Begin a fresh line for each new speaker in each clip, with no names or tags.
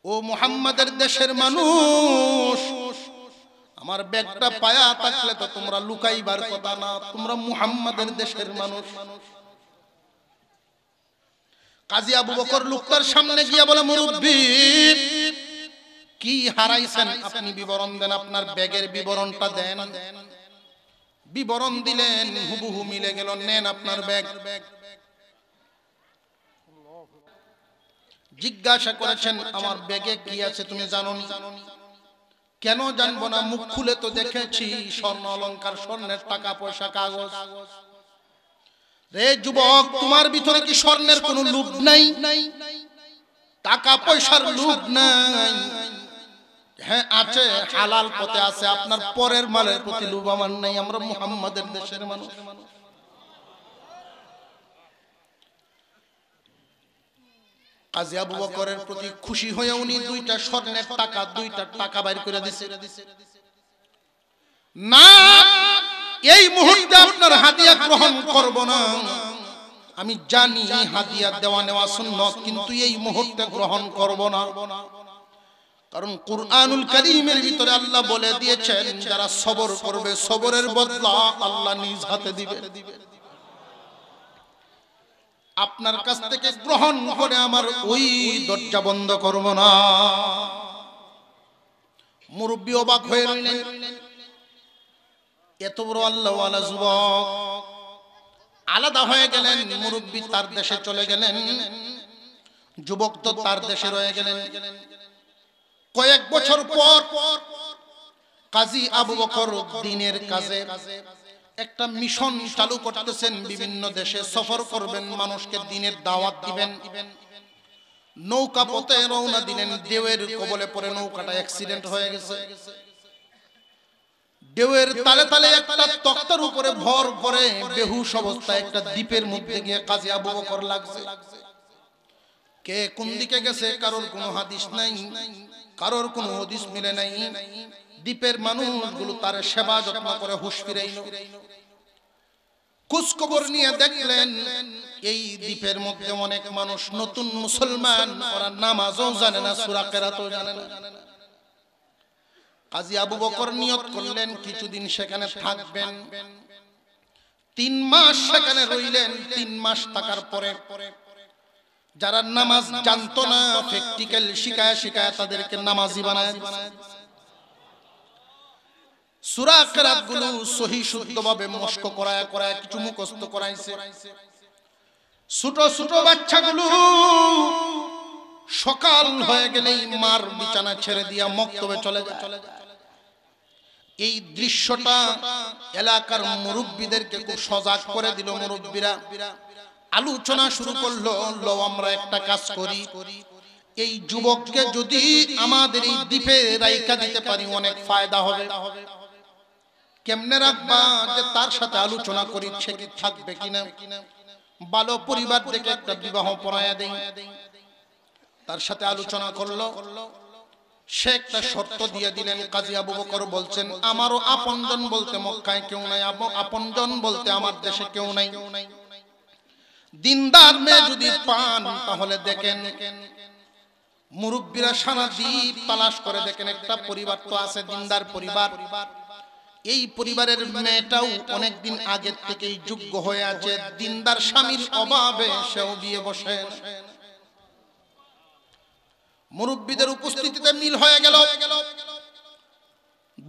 ও মুহাম্মাদের দেশের মানুষ, আমার ব্যাগটা পায়া থাকলে তো তোমরা লুকাইবার কথা না, তোমরা মুহাম্মাদের দেশের মানুষ। কাজী আবু বকর লোকটার সামনে গিয়া বলে, মুরব্বি কি হারাইছেন আপনি বিবরণ দেন, আপনার ব্যাগের বিবরণটা দেন। বিবরণ দিলেন, হুবহু মিলে গেল, নেন আপনার ব্যাগ। জিজ্ঞাসা করেছেন, আমার ব্যাগে কি আছে তুমি জানো নি? কেন জানবো না, মুখ খুলে তো দেখেছি স্বর্ণ অলংকার, স্বর্ণের টাকা পয়সা, কাগজ। রে যুবক, তোমার ভিতরে কি স্বর্ণের কোনো লোভ নাই? টাকা পয়সার লোভ নাই? হ্যাঁ আছে, হালাল পথে আছে, আপনার পরের মালের প্রতি লোভ আমার নাই। আমরা মুহাম্মাদের দেশের মানুষ। কাজী আবু বকরের প্রতি খুশি হয়ে উনি দুইটা স্বর্ণের টাকা, দুইটা টাকা বাইর করে দিছে। না, এই মুহূর্তে আপনার হাদিয়া গ্রহণ করব না। আমি জানি হাদিয়া দেওয়া নেওয়া সুন্নাত, কিন্তু এই মুহূর্তে গ্রহণ করব না। কারণ কুরআনুল কারীমের ভিতরে আল্লাহ বলে দিয়েছেন, যারা সবর করবে সবরের বদলা আল্লাহ নিজ হাতে দিবে। আপনার কাছ থেকে গ্রহণ করে আমার ওই দরজা বন্ধ করব না। মুরব্বি অবাক হয়ে রইলেন, এত বড় আল্লাহওয়ালা যুবক আলাদা হয়ে গেলেন। মুরব্বি তার দেশে চলে গেলেন, যুবক তো তার দেশে রয়ে গেলেন। কয়েক বছর পর কাজী আবু বকর দ্বীনের কাজে একটা মিশন চালু করতেছেন, বিভিন্ন দেশে সফর করবেন, মানুষকে দ্বীনের দাওয়াত দিবেন। নৌকা পথে রওনা দিলেন, ঢেউয়ের কবলে পড়ে নৌকাটা অ্যাক্সিডেন্ট হয়ে গেছে। ঢেউয়ের তালে তালে একটা তক্তার উপরে ভর করে বেহুশ অবস্থায় একটা দ্বীপের মধ্যে গিয়ে কাজী আবু বকর লাগছে। কে কোন দিকে গেছে কারোর কোনো হাদিস নাই, কারোর কোনো হাদিস মিলে নাই। দ্বীপের মানুষগুলো তার সেবা যত্ন করে হুঁশ ফিরাইল। খোঁজ খবর নিয়ে দেখলেন এই দ্বীপের মধ্যে অনেক মানুষ নতুন মুসলমান, ওরা নামাজও জানে না, সূরা কেরাতও জানে না। কাজী আবু বকর নিয়ত করলেন কিছুদিন সেখানে থাকবেন। 3 মাস সেখানে রইলেন। 3 মাস থাকার পরে যারা নামাজ জানতো না, প্র্যাকটিক্যাল শিখায় শিখায় তাদেরকে নামাজি বানায়। সূরা কেরাত গুলো সহি শুদ্ধভাবে মস্ক করায় করায় কিছু মুখস্থ করাইছে। ছোট ছোট বাচ্চাগুলো সকাল হয়ে গেলেই মার বিছানা ছেড়ে দিয়া মক্তবে চলে যায়। এই দৃশ্যটা এলাকার মুরব্বিদেরকে খুব সজাগ করে দিল। মুরব্বিরা আলোচনা শুরু করলো, লো আমরা একটা কাজ করি, এই যুবককে যদি আমাদের এই দ্বীপে রাইখা দিতে পারি অনেক ফায়দা হবে। কেমনে রাখবা, যে তার সাথে আলোচনা করি সে কি থাকবে কিনা, ভালো পরিবার থেকে একটা বিবাহ পড়ায়া দেই। তার সাথে আলোচনা করলো, সে একটা শর্ত দিয়ে দিলেন। কাজী আবু বকর বলছেন, আমারও আপনজন বলতে মক্কায় কেউ নাই, আপনজন বলতে আমার দেশে কেউ নাই। দিনদার মেয়ে যদি পান তাহলে দেখেন। মুরব্বিরা সারা দ্বীপ তালাশ করে দেখেন একটা পরিবার তো আছে, দিনদার পরিবার। এই পরিবারের মেয়েটাও অনেকদিন আগের থেকেই যোগ্য হয়ে আছে, দিনদার স্বামীর অভাবে সেও বিয়ে বসে। মুরব্বিদের উপস্থিতিতে মিল হয়ে গেল।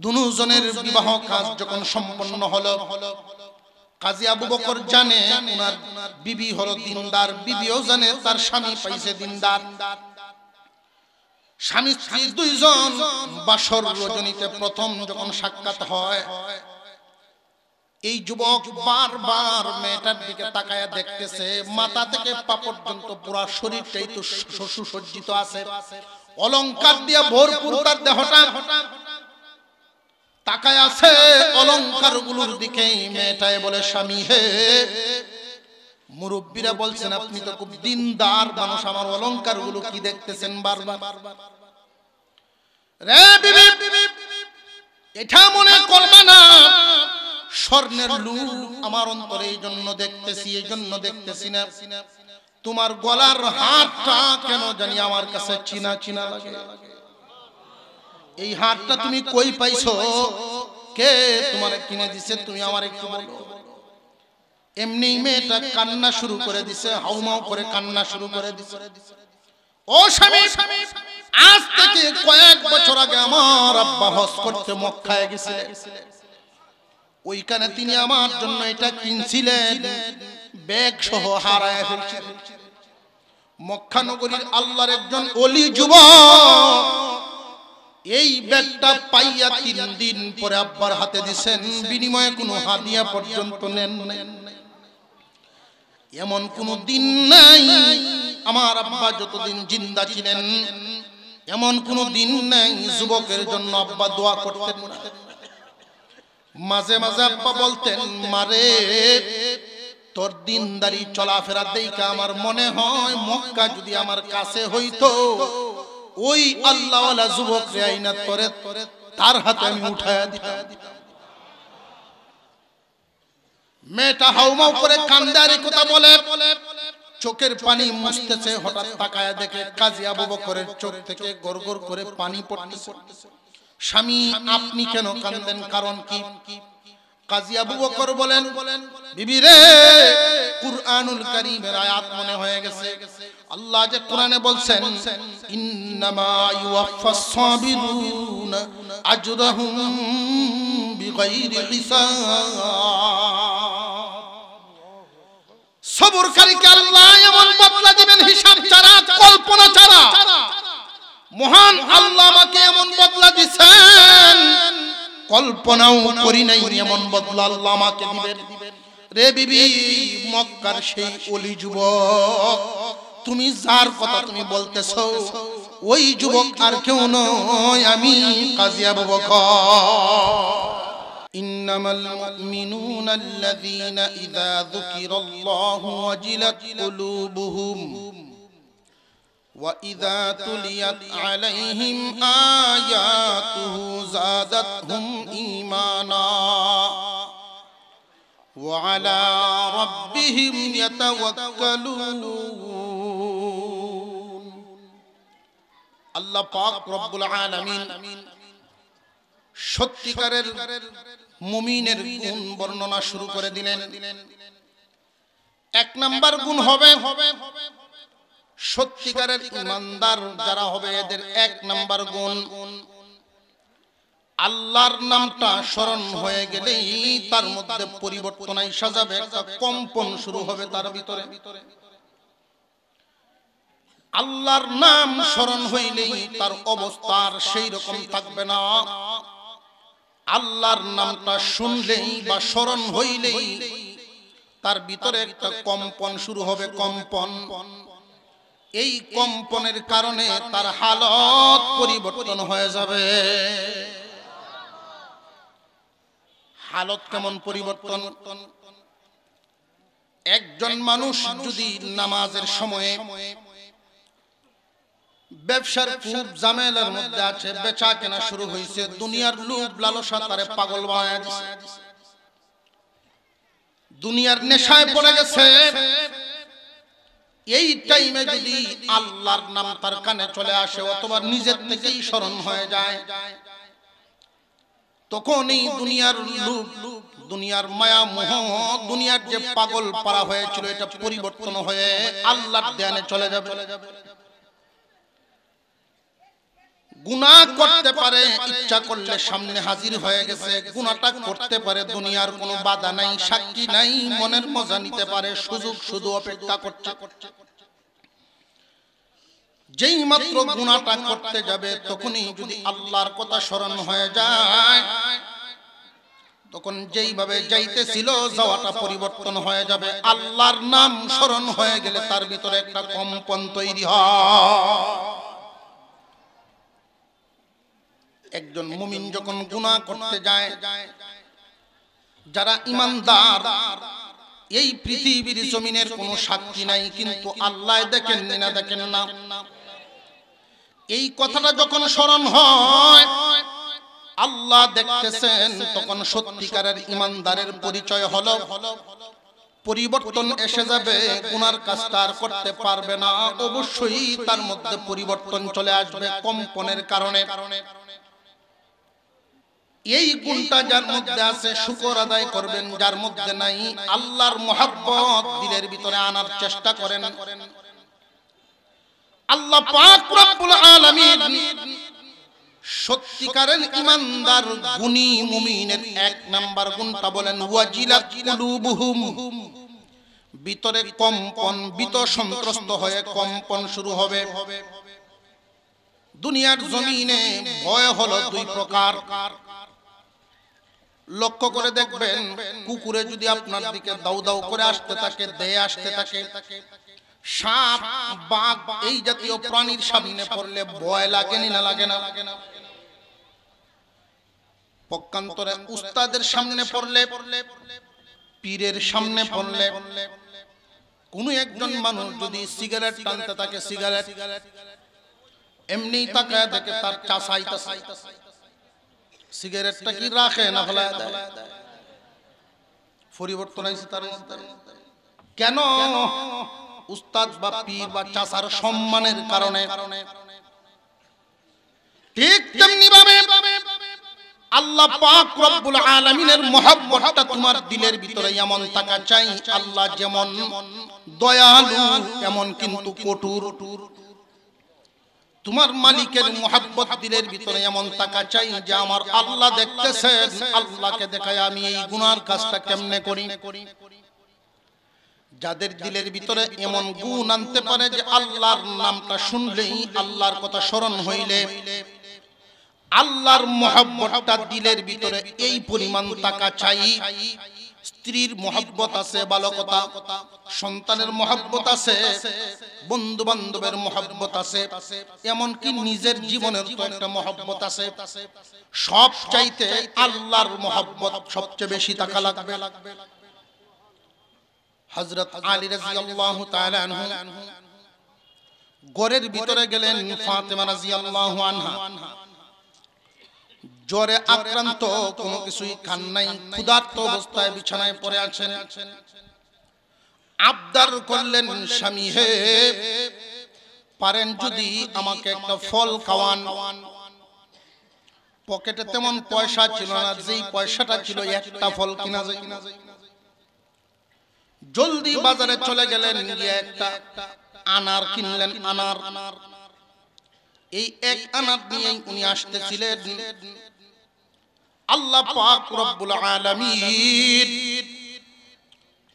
দুজনের বিবাহ কাজ যখন সম্পন্ন হলো, কাজী আবু বকর জানে ওনার বিবি হলো দিনদার, বিবিও জানে তার স্বামী পাইছে দিনদার। স্বামী স্ত্রী দুইজন বাসর রজনীতে প্রথম যখন সাক্ষাৎ হয়, এই যুবক বারবার মেয়েটার দিকে তাকায়া দেখতেছে। মাথা থেকে পা পর্যন্ত পুরো শরীরটাই তো সুসজ্জিত আছে, অলংকার দিয়ে ভরপুর তার দেহটা। তাকায় আছে অলংকার গুলোর দিকে। মেয়েটাই বলে, স্বামী হে। মুরব্বিরা বলছেন, আপনি তো খুব দিনদার মানুষ, আমার অলংকার গুলো কি দেখতেছেন বারবার? রে বিবি, এটা মনে করবে না স্বর্ণের লুভ আমার অন্তরে, এই জন্য দেখতেছি, এই জন্য দেখতেছি না। তোমার গলার হারটা কেন জানি আমার কাছে চিনা চিনা লাগে। এই হারটা তুমি কই পাইছো? কে তোমার কিনে দিছে? তুমি আমার একটু বলো। এমনি মেয়েটা কান্না শুরু করে দিছে, হাউমাউ করে কান্না শুরু করে দিছে। ও স্বামী, আজ থেকে কয়েক বছর আগে আমার আব্বা হজ করতে মক্কায় গেছিলেন। ওইখানে তিনি আমার জন্য এটা কিনছিলেন, ব্যাগ সহ হারায় ফেলছিলেন। মক্কা নগরীর আল্লাহর একজন ওলি যুবক এই ব্যাগটা পাইয়া 3 দিন পরে আব্বার হাতে দিবেন, বিনিময়ে কোনো হাদিয়া পর্যন্ত নেন নাই। এমন কোন দিন নাই আমার আব্বা যতদিন জিন্দা ছিলেন, এমন কোন দিন নাই যুবকের জন্য আব্বা দোয়া করতেন না। মাঝে মাঝে আব্বা বলতেন, মারে তোর দিনদারি চলাফেরা দেখা আমার মনে হয় মক্কা যদি আমার কাছে হইতো, ওই আল্লাহওয়ালা যুবক রে আইনা তোরে তার হাতে আমি উঠায়া দিতাম। মেয়েটা হাউমাউ করে কান্দারি কথা বলে, চোখের পানি মুছতেছে। হঠাৎ তাকায়া দেখে কাজী আবু বকরের চোখ থেকে গড়গড় করে পানি পড়তেছে। স্বামী, আপনি কেন কাঁদেন? কারণ কি? কাজী আবু বকর বলেন, বিবি রে, কুরআনুল কারীমের আয়াত মনে হয়ে গেছে। আল্লাহ যে কোরআনে বলছেন, ইন্নামা ইউওয়াফাস সাবিরুনা আজরাহুম বিগাইরি হিসাব। সবরকারীকে আল্লাহ এমন বদলা দিবেন হিসাব ছাড়া, কল্পনা ছাড়া। মহান আল্লাহ আমাকে এমন বদলা দিবেন, কল্পনাও করি নাই এমন বদলা আল্লাহ আমাকে দিবেন। রে বিবি, মক্কার সেই ওলি যুবক, তুমি যার কথা তুমি বলতেছো, ওই যুবক আর কেউ নয়, আমি কাজী আবু বকর। ইন্নামাল মুমিনুনা আল্লাযীনা ইযা যুকিরাল্লাহু ওয়াজিলাত কুলুবুহুম ওয়া ইযা তুলিয়াত আলাইহিম আয়াতুহু যাদাতহুম ঈমানা ওয়া আলা রাব্বিহিম ইয়াতাওয়াক্কালুন। আল্লাহ পাক রব্বুল আলামিন সত্যিকারের মুমিনের গুণ বর্ণনা শুরু করে দিলেন। 1 নাম্বার গুণ হবে সত্যিকারের ঈমানদার যারা হবে, এদের 1 নাম্বার গুণ, আল্লাহর নামটা স্মরণ হয়ে গেলেই তার মধ্যে পরিবর্তন আইসা যাবে, একটা কম্পন শুরু হবে তার ভিতরে। আল্লাহর নাম স্মরণ হইলেই তার অবস্থার সেই রকম থাকবে না। আল্লাহর নামটা শুনলেই বা স্মরণ হইলেই তার ভিতরে একটা কম্পন শুরু হবে, কম্পন। এই কম্পনের কারণে তার হালত পরিবর্তন হয়ে যাবে। হালত কেমন পরিবর্তন? একজন মানুষ যদি নামাজের সময়ে ব্যবসার খুব ঝামেলার মধ্যে আছে, বেচা কেনা শুরু হয়েছে, দুনিয়ার লোভ লালসা তারে পাগল বানায় দিছে, দুনিয়ার নেশায় পড়ে গেছে, এই টাইমে যদি আল্লাহর নাম তার কানে চলে আসে অথবা নিজের থেকেই স্মরণ হয়ে যায়, তখন এই দুনিয়ার লোভ, দুনিয়ার মায়া মোহ, দুনিয়ার যে পাগল পারা হয়েছিল, এটা পরিবর্তন হয়ে আল্লাহর ধ্যানে চলে যাবে। গুনাহ করতে পারে, ইচ্ছা করলে সামনে হাজির হয়ে গেছে, গুনাহটা করতে পারে, দুনিয়ার কোনো বাধা নাই, সাক্ষী নাই, মনের মজা নিতে পারে, সুযোগ শুধু অপেক্ষা করছে। যেই মাত্র গুনাহটা করতে যাবে, তখনই যদি আল্লাহর কথা স্মরণ হয়ে যায়, তখন যেইভাবে যাইতেছিল যাওয়াটা পরিবর্তন হয়ে যাবে। আল্লাহর নাম স্মরণ হয়ে গেলে তার ভিতরে একটা কম্পন তৈরি হয়। একজন মুমিন যখন গুনাহ করতে যায়, যারা ঈমানদার, এই পৃথিবীর জমিনের কোনো সাক্ষী নাই, কিন্তু আল্লাহ দেখেন না, দেখেন না, এই কথাটা যখন স্মরণ হয়, আল্লাহ দেখতেছেন, তখন সত্যিকারের ঈমানদারের পরিচয় হলো পরিবর্তন এসে যাবে, গুনার কাজটা আর করতে পারবে না, অবশ্যই তার মধ্যে পরিবর্তন চলে আসবে কম্পনের কারণে। এই গুণটা যার মধ্যে আছে শুকর আদায় করবেন, যার মধ্যে নাই আল্লাহর মহব্বত দিলের ভিতরে আনার চেষ্টা করেন। আল্লাহ পাক রব্বুল আলামিন সত্যিকারের ঈমানদার গুণী মুমিনের এক নাম্বার গুণটা বলেন ওয়াজিলাত কুলুবুহুম, ভিতরে কম্পন, ভীত সন্ত্রস্ত হয়ে কম্পন শুরু হবে। দুনিয়ার জমিনে ভয় হলো দুই প্রকার। লক্ষ্য করে দেখবেন, কুকুরে যদি আপনার দিকে দাউ দাউ করে আসতে থাকে, দেয়ে আসতে থাকে, সাপ বাঘ এই জাতীয় প্রাণীর সামনে পড়লে ভয় লাগে না লাগে না? পক্ষান্তরে উস্তাদের সামনে পড়লে, পীরের সামনে পড়লে, কোন একজন মানুষ যদি সিগারেট টানতে থাকে, সিগারেট এমনি তাকায় দেখে তার চাষাইতাছে, সিগারেটটা কি রাখে না ফেলায় দেয়। পরিবর্তন হয়েছে তার মধ্যে। কেন? উস্তাদ বা পীর বা চাচার সম্মানের কারণে। ঠিক তেমনি ভাবে আল্লাহ পাক রব্বুল আলামিনের মহব্বতটা তোমার দিলের ভিতরে এমন থাকা চাই। আল্লাহ যেমন দয়ালু এমন কিন্তু কঠোর। তোমার মালিকের মহব্বত দিলের ভিতরে এমন থাকা চাই যে আমার আল্লাহ দেখতেছেন, আল্লাহকে দেখায় আমি এই গুনার কাজটা কেমনে করি। যাদের দিলের ভিতরে এমন গুণ আনতে পারে যে আল্লাহর নামটা শুনলেই, আল্লাহর কথা স্মরণ হইলে আল্লাহর মহব্বতটা দিলের ভিতরে এই পরিমাণ থাকা চাই। স্ত্রীর মহব্বত আছে, ভালো কথা, সন্তানের মহব্বত আছে, বন্ধু বান্ধবের মহব্বত আছে, এমনকি নিজের জীবনের তো একটা মহব্বত আছে। সব চাইতে আল্লাহর মহব্বত সবচেয়ে বেশি থাকা লাগবে। হযরত আলী রাদিয়াল্লাহু তাআলা আনহু ঘরের ভিতরে গেলেন, ফাতেমা রাদিয়াল্লাহু আনহা জ্বরে আক্রান্ত, কোনো কিছুই খান নাই, ক্ষুধার্ত অবস্থায় বিছানায় পড়ে আছেন। আবদার করলেন, স্বামী হে, পারেন যদি আমাকে একটা ফল খাওয়ান। পকেটে তেমন পয়সা ছিল না, যেই পয়সাটা ছিল একটা ফল কিনা যায়। জলদি বাজারে চলে গেলেন, গিয়ে একটা আনার কিনলেন। আনার, এই এক আনার নিয়ে উনি আসতেছিলেন। আল্লাহ পাক রব্বুল আলামিন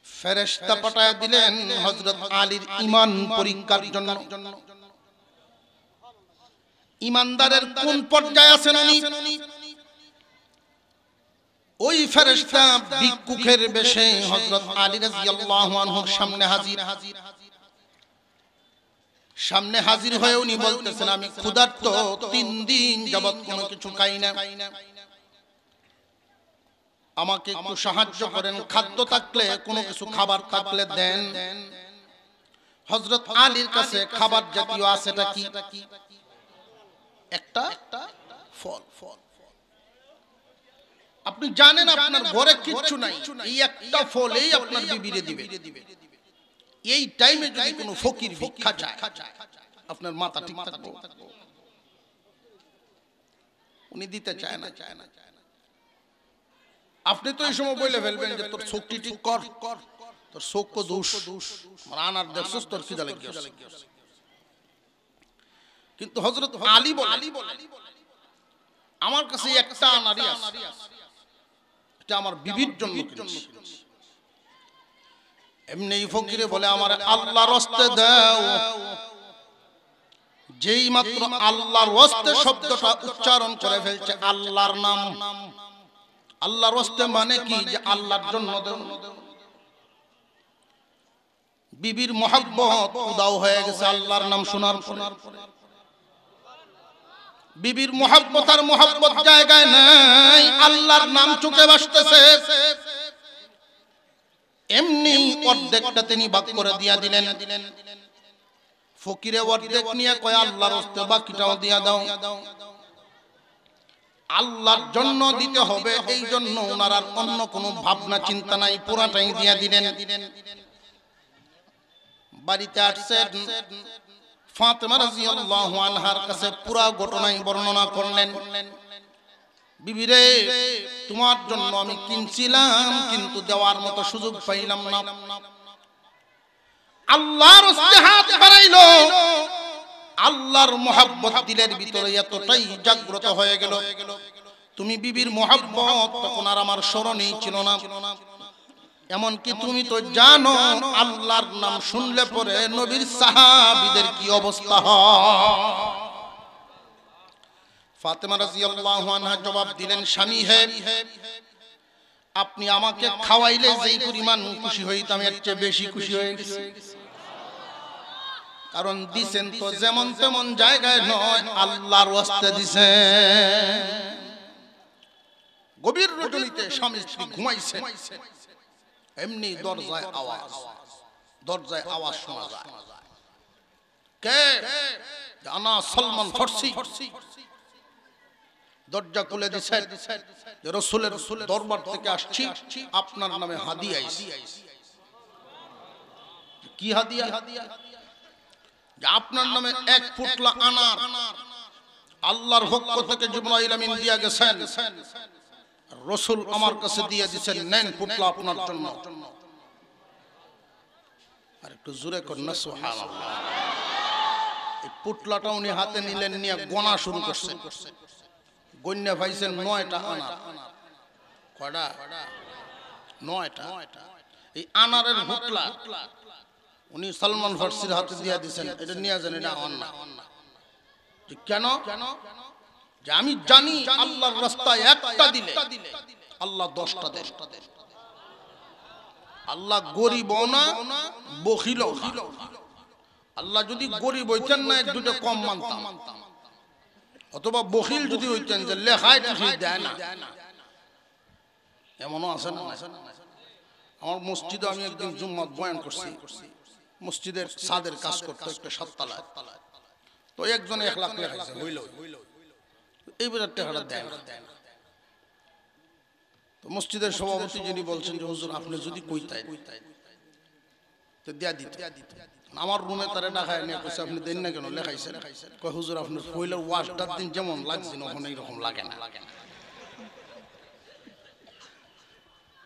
ফেরেশতা পাঠায় দিলেন হযরত আলীর ঈমান পরীক্ষার জন্য। ঈমানদারের কোন পর্যায়ে আছেন উনি, ওই ফেরেশতা ভিক্ষুকের বেশে হযরত আলী রাদিয়াল্লাহু আনহুর সামনে হাজির। সামনে হাজির হয়ে উনি বলতেছেন, আমি ক্ষুধার্ত, 3 দিন যাবত কোনো কিছু খাই না, আমাকে একটু সাহায্য করেন, খাদ্য থাকলে, কোনো কিছু খাবার থাকলে দেন। হযরত আলীর কাছে খাবার জাতীয় আছেটা কি? একটা ফল। আপনি জানেন আপনার ঘরে কিচ্ছু নাই, এই একটা ফলেই আপনার বিবিরে দিবে। এই টাইমে যদি কোনো ফকির ভিক্ষা চায়, আপনার মাথা ঠিক থাকবে? উনি দিতে চায় না। আপনি তো এই সময় বলে ফেলবেন যে তোর চোখটি ঠিক কর, তোর চোখ কো দোষ, আমার আনার দেখছস, তোর খিদা লাগিয়েছে। কিন্তু হযরত আলী বলে, আমার কাছে একটা আনারই আছে, এটা আমার বিবির জন্য কিনেছি। এমনি ফকিরে বলে, আমার আল্লাহর রাস্তে দাও। যেই মাত্র আল্লাহর রাস্তে শব্দটা উচ্চারণ করে ফেলছে, আল্লাহর নাম, আল্লাহর রাস্তে মানে কি, যে আল্লাহর জন্য দাও। বিবির মহব্বত উদাও হয়ে গেছে আল্লাহর নাম শোনার পরে। বিবির মহব্বত আর মহব্বত জায়গায় নাই, আল্লাহর নাম চোখে ভাসতেছে। এমনি অর্ধেকটা তিনি ভাগ করে দিয়া দিলেন। ফকিরে অর্ধেক নিয়ে কয়, আল্লাহর রাস্তে বাকিটাও দিয়া দাও। আল্লাহর জন্য দিতে হবে, এই জন্য ওনার আর অন্য কোনো ভাবনা চিন্তা নাই, পুরাটাই দিয়ে দিলেন। বাড়িতে আসছেন, ফাতেমা রাদিয়াল্লাহু আনহার কাছে পুরা ঘটনাই বর্ণনা করলেন। বিবি রে, তোমার জন্য আমি কিনছিলাম কিন্তু দেওয়ার মতো সুযোগ পাইলাম না। আল্লাহর হস্তে হাত বাড়াইলো, আল্লাহর মোহাব্বত দিলের ভিতরে এতটাই জাগ্রত হয়ে গেল, তুমি বিবির মোহাব্বত তখন আর আমার স্মরণেই ছিল না। এমনকি তুমি তো জানো আল্লাহর নাম শুনলে পরে নবীর সাহাবীদের কি অবস্থা হয়। ফাতেমা রাদিয়াল্লাহু আনহা জবাব দিলেন, স্বামী হে, আপনি আমাকে খাওয়াইলে যেই পরিমাণ খুশি হইতাম এর চেয়ে বেশি খুশি হয়ে গেছি। কারণ দিছেন তো যেমন তেমন জায়গায় নয়, আল্লাহর ওয়াস্তে দিছেন। গভীর রজনীতে স্বামী স্ত্রী ঘুমাইছে, এমনি দরজায় আওয়াজ শোনা যায়। কে? আনা সলমান ফার্সি। দরজা খুলে দিছেন, রাসূলের দরবার থেকে আসছি, আপনার নামে হাদিয়া আইছে। কি হাদিয়া? আপনার নামে এক ফুটলা আনার আল্লাহর পক্ষ থেকে জিবরাইল আমিন দিয়া গেছেন, রাসূল আমার কাছে দিয়ে দিবেন, নেন ফুটলা আপনার জন্য। আর একটু জোরে কর না সুবহানাল্লাহ। এই পুটলাটা উনি হাতে নিলেন, নিয়ে গোনা শুরু করছেন। গন্যা ভাইছেন 9টা আনার। কয়টা? 9টা। এই আনারের পুটলা উনি সালমান ফার্সির হাতে দিয়ে দিয়েছেন, এটা নিয়ে যান, এটা আমার না। কেন? যে আমি জানি আল্লাহর রাস্তায় একটা দিলে আল্লাহ 10টা দেন। আল্লাহ গরিব না, বখিল না। আল্লাহ যদি গরিব হইতেন না, দুটো কম মানতাম, অথবা বখিল যদি হইতেন যে লেখায় ঠিক দেয় না, এমনও আছে না। আমার মসজিদে আমি একদিন জুম্মাত বয়ান করছি, মসজিদের ছাদের কাজ করতে একটা 7 তলায়, তো একজন 1 লাখ লেখাইছে, হইল এইবার টাকাটা দেয় না। তো মসজিদের সভাপতি যিনি বলছেন যে হুজুর আপনি যদি কইতেন তো দেয়া দিত। আমার রুমে তারে ডাকায় নিয়ে কইছে, আপনি দেন না কেন, লেখাইছেন? কয় হুজুর আপনার কইলের ওয়াশটার দিন যেমন লাগছে না ওখানে এরকম লাগে না।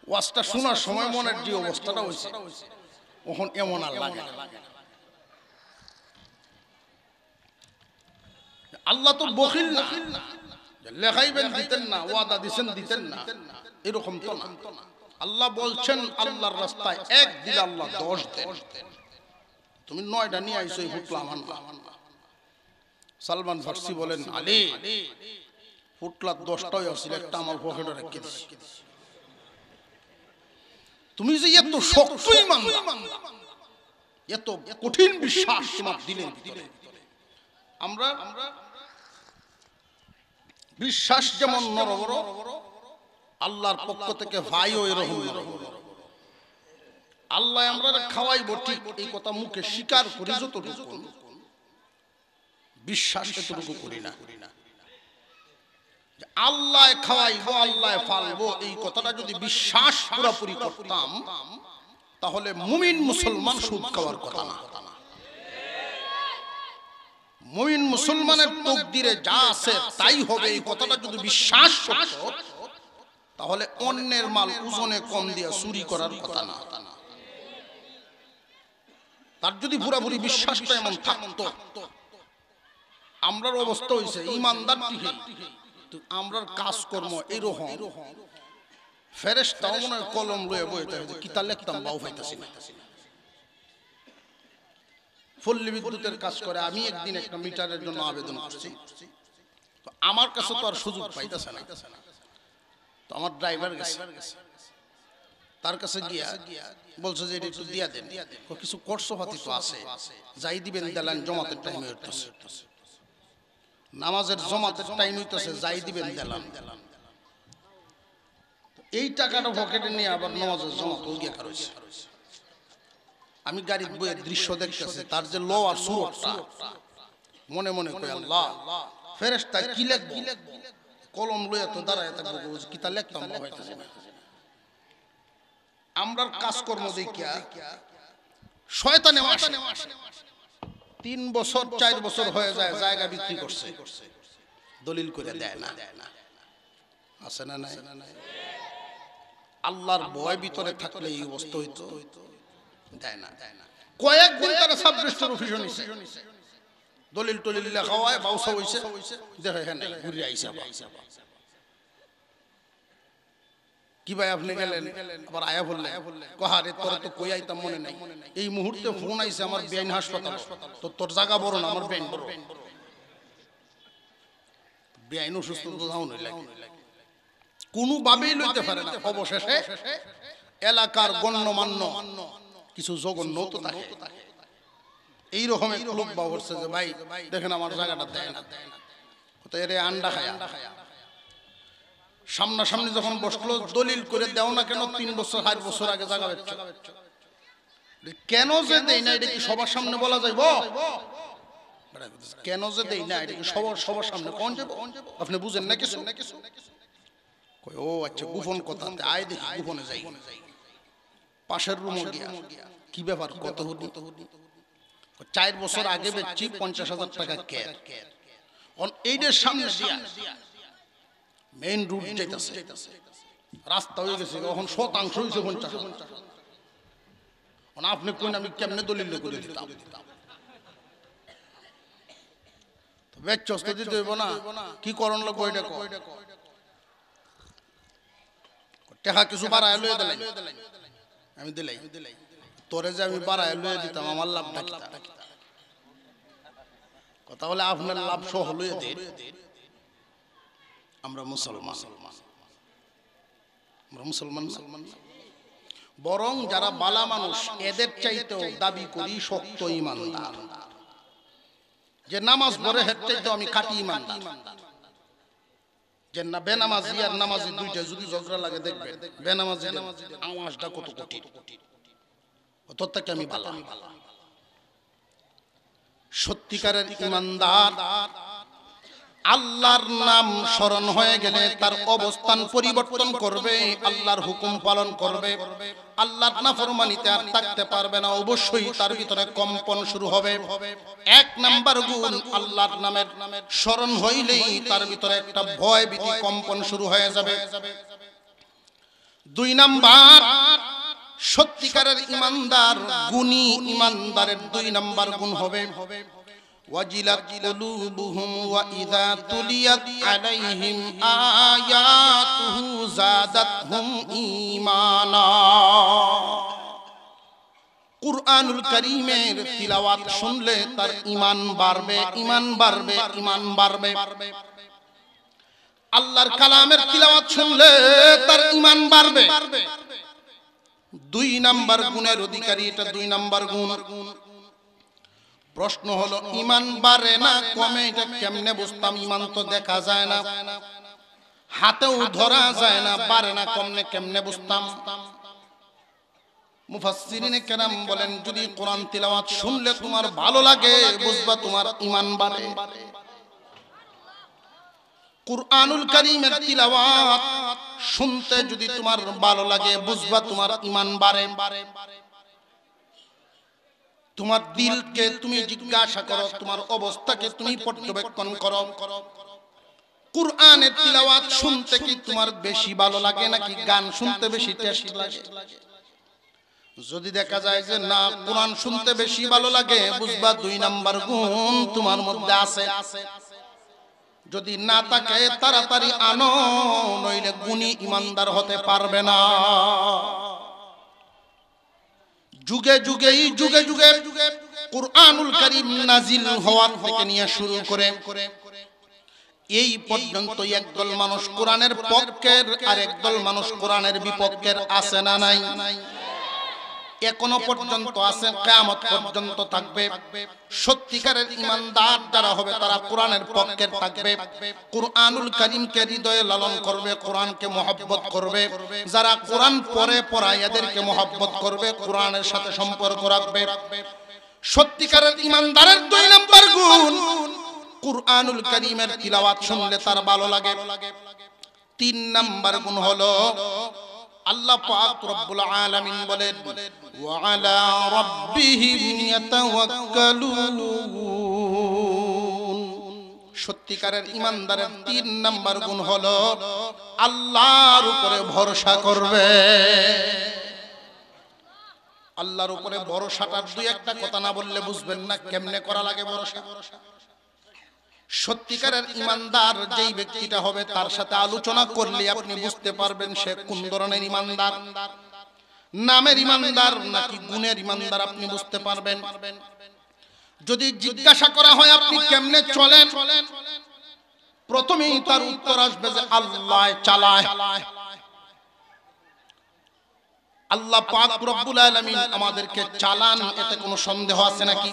ওয়াশটা শোনার সময় মনের যে অবস্থাটা হয়েছে ওখান এমন আর লাগে না। আল্লাহ তো বখিল না, লেখাইবেন দিতেন না, ওয়াদা দিছেন দিতেন না, এরকম তো না। আল্লাহ বলছেন আল্লাহর রাস্তায় এক দিলে আল্লাহ 10 দেন। তুমি 9টা নিয়ে আইছো, এই ফুটলা আমার না। সালমান ফার্সি বলেন, আলী ফুটলা 10টাই আসছিল, একটা আমার পকেটে রেখে দিছি। তুমি যে এত শক্ত ঈমান, এত কঠিন বিশ্বাস তোমার দিলের ভিতরে, আমরা বিশ্বাস যেমন নরবর, আল্লাহর পক্ষ থেকে ভাইও এরকম নরবর। আল্লাহ আমরা খাওয়াইব ঠিক, এই কথা মুখে স্বীকার করি যতটুকু, বিশ্বাস এতটুকু করি না। আল্লাহ খাওয়াইবো, আল্লাহ ফালবো, এই কথাটা যদি বিশ্বাস পুরোপুরি করতাম, তাহলে মুমিন মুসলমান সুদ খাওয়ার কথা না। মুমিন মুসলমানের তাকদীরে যা আছে তাই হবে, এই কথাটা যদি বিশ্বাস করত, তাহলে অন্যের মাল ওজনে কম দিয়ে চুরি করার কথা না। তার যদি পুরোপুরি বিশ্বাসটা এমন থাকতো, আমরার অবস্থা হইছে ইমানদার ঠিকই, আমরার কাজকর্ম এরকম, ফেরেশতাও মনে হয় কলম লয়ে বইতে হয়, কিতা লিখতাম বাউ পাইতাছি না। পল্লী বিদ্যুতের কাজ করে, আমি একদিন একটা মিটারের জন্য আবেদন করছি, তো আমার কাছে তো আর সুযোগ পাইতেছে না। তো আমার ড্রাইভার গেছে, তার কাছে গিয়া বলছে যে এটা একটু দিয়া দেন। কিছু করছো হাতি তো আছে, যাই দিবেন দেন, জমাতের টাইম হইতেছে, নামাজের জমাতের টাইম হইতেছে, যাই দিবেন দেন। এই টাকাটা পকেটে নিয়ে আবার নামাজের জমাত গিয়া কারইছে। আমি গাড়ির বইয়ের দৃশ্য দেখতেছি, তার যে লো আর সুরটা, মনে মনে কই আল্লাহ ফেরেশতা কি লিখবো, কলম লইয়া তো দাঁড়ায় থাকবো কিতা লিখতাম হইতেছে না। আমরার কাজকর্ম দেখিয়া শয়তানে আসে 3 বছর 4 বছর হয়ে যায় জায়গা বিক্রি করছে, দলিল করে দেয় না। আছে না নাই? আল্লাহর ভয় ভিতরে থাকলে এই অবস্থা হইতো, দেয় না। কয়েকদিন তারা সাব রেজিস্ট্রার অফিসে নিছে, দলিল টলিল লেখা হয়, বাউসা হইছে, দেখে হ্যাঁ নাই ঘুরে আইসা। কি ভাই আপনি গেলেন, আবার আয়া বললেন কহারে তোর তো কই আইতাম মনে নাই, এই মুহূর্তে ফোন আইছে আমার বেআইন হাসপাতাল, তো তোর জায়গা বড় না আমার বেআইন বড়। বেআইন অসুস্থ তো যাও নই লাগে, কোনোভাবেই লইতে পারে না। অবশেষে এলাকার গণ্যমান্য কিছু জঘন্য তো থাকে, এইরকম এক লোক বা বলছে যে ভাই দেখেন আমার জায়গাটা দেয় না, তো এর আন্ডা খায়া সামনাসামনি যখন বসলো, দলিল করে দেও না কেন, 3 বছর 8 বছর আগে জায়গা বেচছো, কেন যে দেই না এটা কি সবার সামনে বলা যাইব? কেন যে দেই না এটা কি সবার সামনে কোন যাব? আপনি বুঝেন না কিছু? কই ও আচ্ছা গোপন কথা, আয় দেখি গোপনে যাই। পাশের রুমে গিয়া কি ব্যাপার কত হদি, 4 বছর আগে বেচছি 50,000 টাকা ক্যাশ, এইটার সামনে দিয়া মেইন রুট যাইতাছে, রাস্তা হয়ে গেছে এখন শতাংশ হইছে 50,000। আপনি কোন আমি কেমনে দলিল করে দিতাম? বেচস্ত দিতে হইব না, কি করণ লাগবে এটা কয়, টাকা কিছু বাড়ায় লইয়া দিলাই, আমি দিলাই তোরে যে আমি বাড়ায় লইয়া দিতাম আমার লাভটা কি? কথা বলে আপনার লাভ সহ লইয়া দেন। আমরা মুসলমান, বরং যারা বালা মানুষ এদের চাইতেও দাবি করি শক্ত ইমানদার, যে নামাজ পড়ে হের চাইতেও আমি খাঁটি ইমানদার। যে না বেনামাজি আর নামাজি দুইটা যদি ঝগড়া লাগে দেখবেন বেনামাজি আওয়াজটা কত কঠিন, তোর থেকে আমি ভালো। সত্যিকারের ইমানদার আল্লাহর নাম স্মরণ হয়ে গেলে তার অবস্থান পরিবর্তন করবে, আল্লাহর হুকুম পালন করবে, আল্লাহর নাফরমানিতে আর থাকতে পারবে না। অবশ্যই তার ভিতরে কম্পন শুরু হবে। 1 নাম্বার গুণ, আল্লাহর নামের স্মরণ হইলেই তার ভিতরে একটা ভয় ভীতি কম্পন শুরু হয়ে যাবে। 2 নাম্বার, সত্যিকারের ইমানদার গুণী ইমানদারের 2 নাম্বার গুণ হবে ওয়াজিলাত কুলুবুহুম ওয়া ইযা তুলিয়াত আলাইহিম আয়াতুহু যাদাতহুম ঈমানা। কুরআনুল কারীমের তিলাওয়াত শুনলে তার ঈমান বাড়বে, ঈমান বাড়বে, ঈমান বাড়বে। আল্লাহর কালামের তিলাওয়াত শুনলে তার ঈমান বাড়বে। 2 নাম্বার গুণের অধিকারী এটা, 2 নাম্বার গুণ। প্রশ্ন হলো ঈমান বাড়ে না কমে এটা কেমনে বুঝতাম? ঈমান তো দেখা যায় না, হাতেও ধরা যায় না, বাড়ে না কমনে কেমনে বুঝতাম? মুফাসসিরিনে কেরাম বলেন যদি কোরআন তিলাওয়াত শুনলে তোমার ভালো লাগে বুঝবা তোমার ঈমান বাড়ে। কুরআনুল কারীমের তিলাওয়াত শুনতে যদি তোমার ভালো লাগে বুঝবা তোমার ঈমান বাড়ে। তোমার দিলকে তুমি জিজ্ঞাসা করো, তোমার অবস্থাকে তুমি পর্যবেক্ষণ করো, কুরআনের তিলাওয়াত শুনতে কি তোমার বেশি ভালো লাগে নাকি গান শুনতে বেশি টেস্ট লাগে? যদি দেখা যায় যে না কুরআন শুনতে বেশি ভালো লাগে বুঝবা 2 নাম্বার গুণ তোমার মধ্যে আছে। যদি না থাকে তাড়াতাড়ি আনো, নইলে গুণী ইমানদার হতে পারবে না। যুগে যুগে কুরআনুল কারীম নাজিল হওয়ার থেকে নিয়ে শুরু করে এই পর্যন্ত একদল মানুষ কোরআনের পক্ষের আর একদল মানুষ কোরআনের বিপক্ষের আছে না নাই? এখনো পর্যন্ত আছে, কিয়ামত পর্যন্ত থাকবে। সত্যিকারের ঈমানদার যারা হবে তারা কোরআনের পক্ষের থাকবে, কুরআনুল কারীমকে হৃদয়ে লালন করবে, কোরআনকে মহব্বত করবে। যারা কোরআন পড়ে পড়ায় এদেরকে মহব্বত করবে, কোরআনের সাথে সম্পর্ক রাখবে। সত্যিকারের ঈমানদারের 2 নাম্বার গুণ, কুরআনুল কারীমের তিলাওয়াত শুনলে তার ভালো লাগে। তিন নাম্বার গুণ হলো আল্লাহ পাক রব্বুল আলামিন বলেন ওয়া আলা রাব্বিহিম ইয়াতাওয়াক্কালুন। সত্যিকারের ইমানদারের তিন নাম্বার গুণ হলো আল্লাহর উপরে ভরসা করবে। আল্লাহর উপরে ভরসাটার দুই একটা কথা না বললে বুঝবেন না কেমনে করা লাগে ভরসা। সত্যিকারের ইমানদার যেই ব্যক্তিটা হবে তার সাথে আলোচনা করলে আপনি বুঝতে পারবেন সে কোন ধরনের ইমানদার, নামের ইমানদার নাকি গুণের ইমানদার আপনি বুঝতে পারবেন। যদি জিজ্ঞাসা করা হয় আপনি কেমনে চলেন, প্রথমেই তার উত্তর আসবে যে আল্লাহ চালায়। আল্লাহ পাক রব্বুল আলামিন আমাদেরকে চালান, এতে কোনো সন্দেহ আছে নাকি?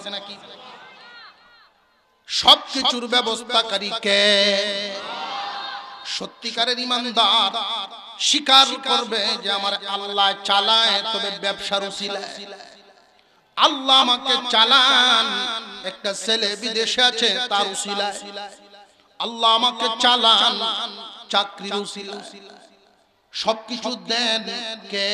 সবকিছুর ব্যবস্থাকারী কে? সত্যিকারের ইমানদার স্বীকার করবে যে আমার আল্লাহ চালায়, তবে ব্যবসার উসিলায়। আল্লাহ আমাকে চালান, একটা ছেলে বিদেশে আছে তার উসিলায়। আল্লাহ আমাকে চালান, চাকরির উসিলায়। সবকিছু দেন কে?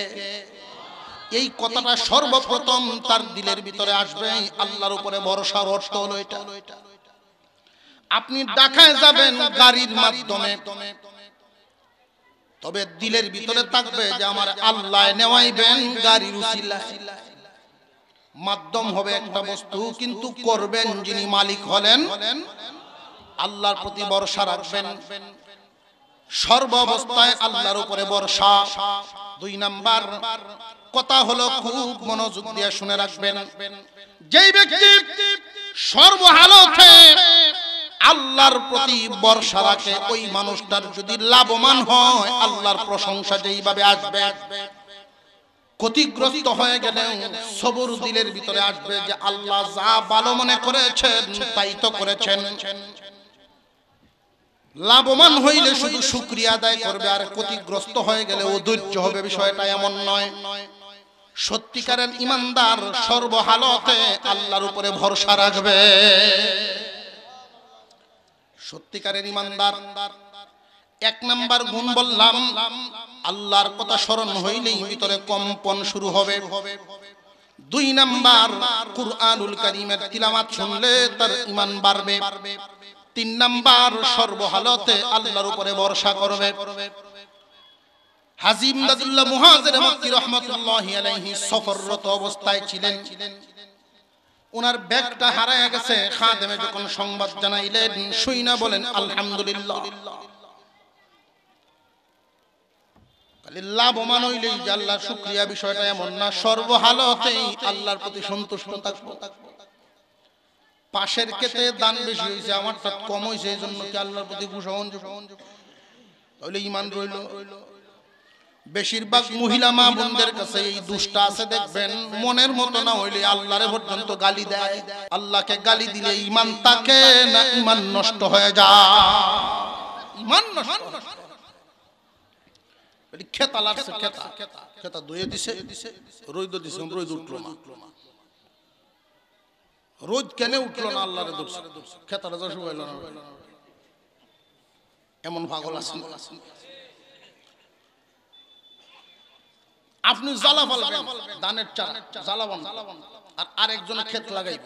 এই কথাটা সর্বপ্রথম তার দিলের ভিতরে আসবে। আল্লাহর উপরে ভরসার অর্থ হলো এটা। আপনি ঢাকায় যাবেন গাড়ির মাধ্যমে, তবে দিলের ভিতরে থাকবে যে আমার আল্লাহ নেওয়াইবেন গাড়ির উসিলায়। মাধ্যম হবে একটা বস্তু, কিন্তু করবেন যিনি মালিক হলেন আল্লাহর প্রতি ভরসা রাখবেন। সর্ব অবস্থায় আল্লাহর উপরে ভরসা। দুই নাম্বার কথা হলো, খুব মনোযোগ দিয়ে শুনে রাখবেন, যেই ব্যক্তি সর্বহালতে আল্লাহর প্রতি ভরসা রাখে ওই মানুষটার যদি লাভবান হয় আল্লাহর প্রশংসা যেইভাবে আসবে। ক্ষতিগ্রস্ত হয়ে গেলে সবর দিলের ভিতরে আসবে যে আল্লাহ যা ভালো মনে করেছেন তাই তো করেছেন। লাভবান হইলে শুধু শুকরিয়া আদায় করবে, আর ক্ষতিগ্রস্ত হয়ে গেলে অধৈর্য হবে। বিষয়টা এমন নয়। সত্যিকারের ইমানদার সর্বহালতে আল্লাহর উপরে ভরসা রাখবে। সত্যিকারের ইমানদার এক নাম্বার গুণ বললাম, আল্লাহর কথা স্মরণ হইলেই ভিতরে কম্পন শুরু হবে। দুই নাম্বার কুরআনুল কারীমের তিলাওয়াত শুনলে তার ঈমান বাড়বে। তিন নাম্বার সর্বহালতে আল্লাহর উপরে ভরসা করবে। হাজী ইমদাদুল্লাহ মুহাজির মক্কি রাহমাতুল্লাহি আলাইহি সফররত অবস্থায় ছিলেন। ওনার ব্যাগটা হারায় গেছে। খাদেমে যখন সংবাদ জানাইলেন, শুইনা বলেন আলহামদুলিল্লাহ। খালি লাভবান হইলেই যে আল্লাহর শুকরিয়া, বিষয়টা এমন না। সর্বহালতেই আল্লাহর প্রতি সন্তুষ্ট থাকবো। পাশের ক্ষেতে দান বেশি হয়েছে, আমারটা কম হয়েছে, এই জন্য কি আল্লাহর প্রতি সহযোগ? তাহলে ঈমান রইল। বেশিরভাগ মহিলা মা বোনদের কাছে এই দুষ্টা আছে, দেখবেন মনের মতো না হইলে আল্লাহরে পর্যন্ত গালি দেয়। আল্লাহকে গালি দিলে ঈমান থাকে না ঈমান নষ্ট হয়ে যায়। ঈমান নষ্ট। এটি খেতা লাগছে, খেতা ধুয়ে দিছে, রোদ দিছে, রোদ উঠলো না। রোদ কেন উঠলো না? আল্লাহরে দোষে খেতাটা যা শুকাইলো না। এমন পাগল আছেন। আপনি জ্বালা ফালবেন, ধানের চারা জ্বালাবেন, আর আরেকজনে ক্ষেত লাগাইব।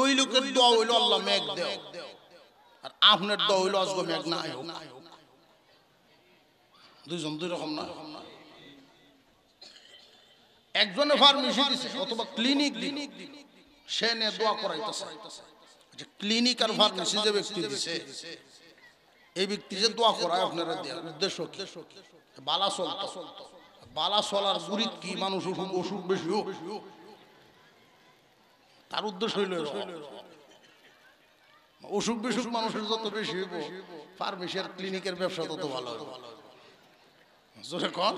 ওই লোকের দোয়া হইল আল্লাহ মেঘ দেও, আর আপনার দোয়া হইল আজকে মেঘ না হোক। দুইজন দুই রকম না। একজনে ফার্মেসি দিছে অথবা ক্লিনিক দিল, সে নিয়ে দোয়া করাইতেছে। ক্লিনিক আর ফার্মেসি যে ব্যক্তি দিছে, এই ব্যক্তি যে দোয়া করায় আপনারা দেওয়ার উদ্দেশ্য কি? বালা চলতো, বালা চলার গুরিত কি? মানুষ অসুখ বেশি হোক, তার উদ্দেশ্য হইল অসুখ বিসুখ মানুষের যত বেশি হইব, ফার্মেসি আর ক্লিনিকের ব্যবসা তত ভালো হবে। জোরে কর।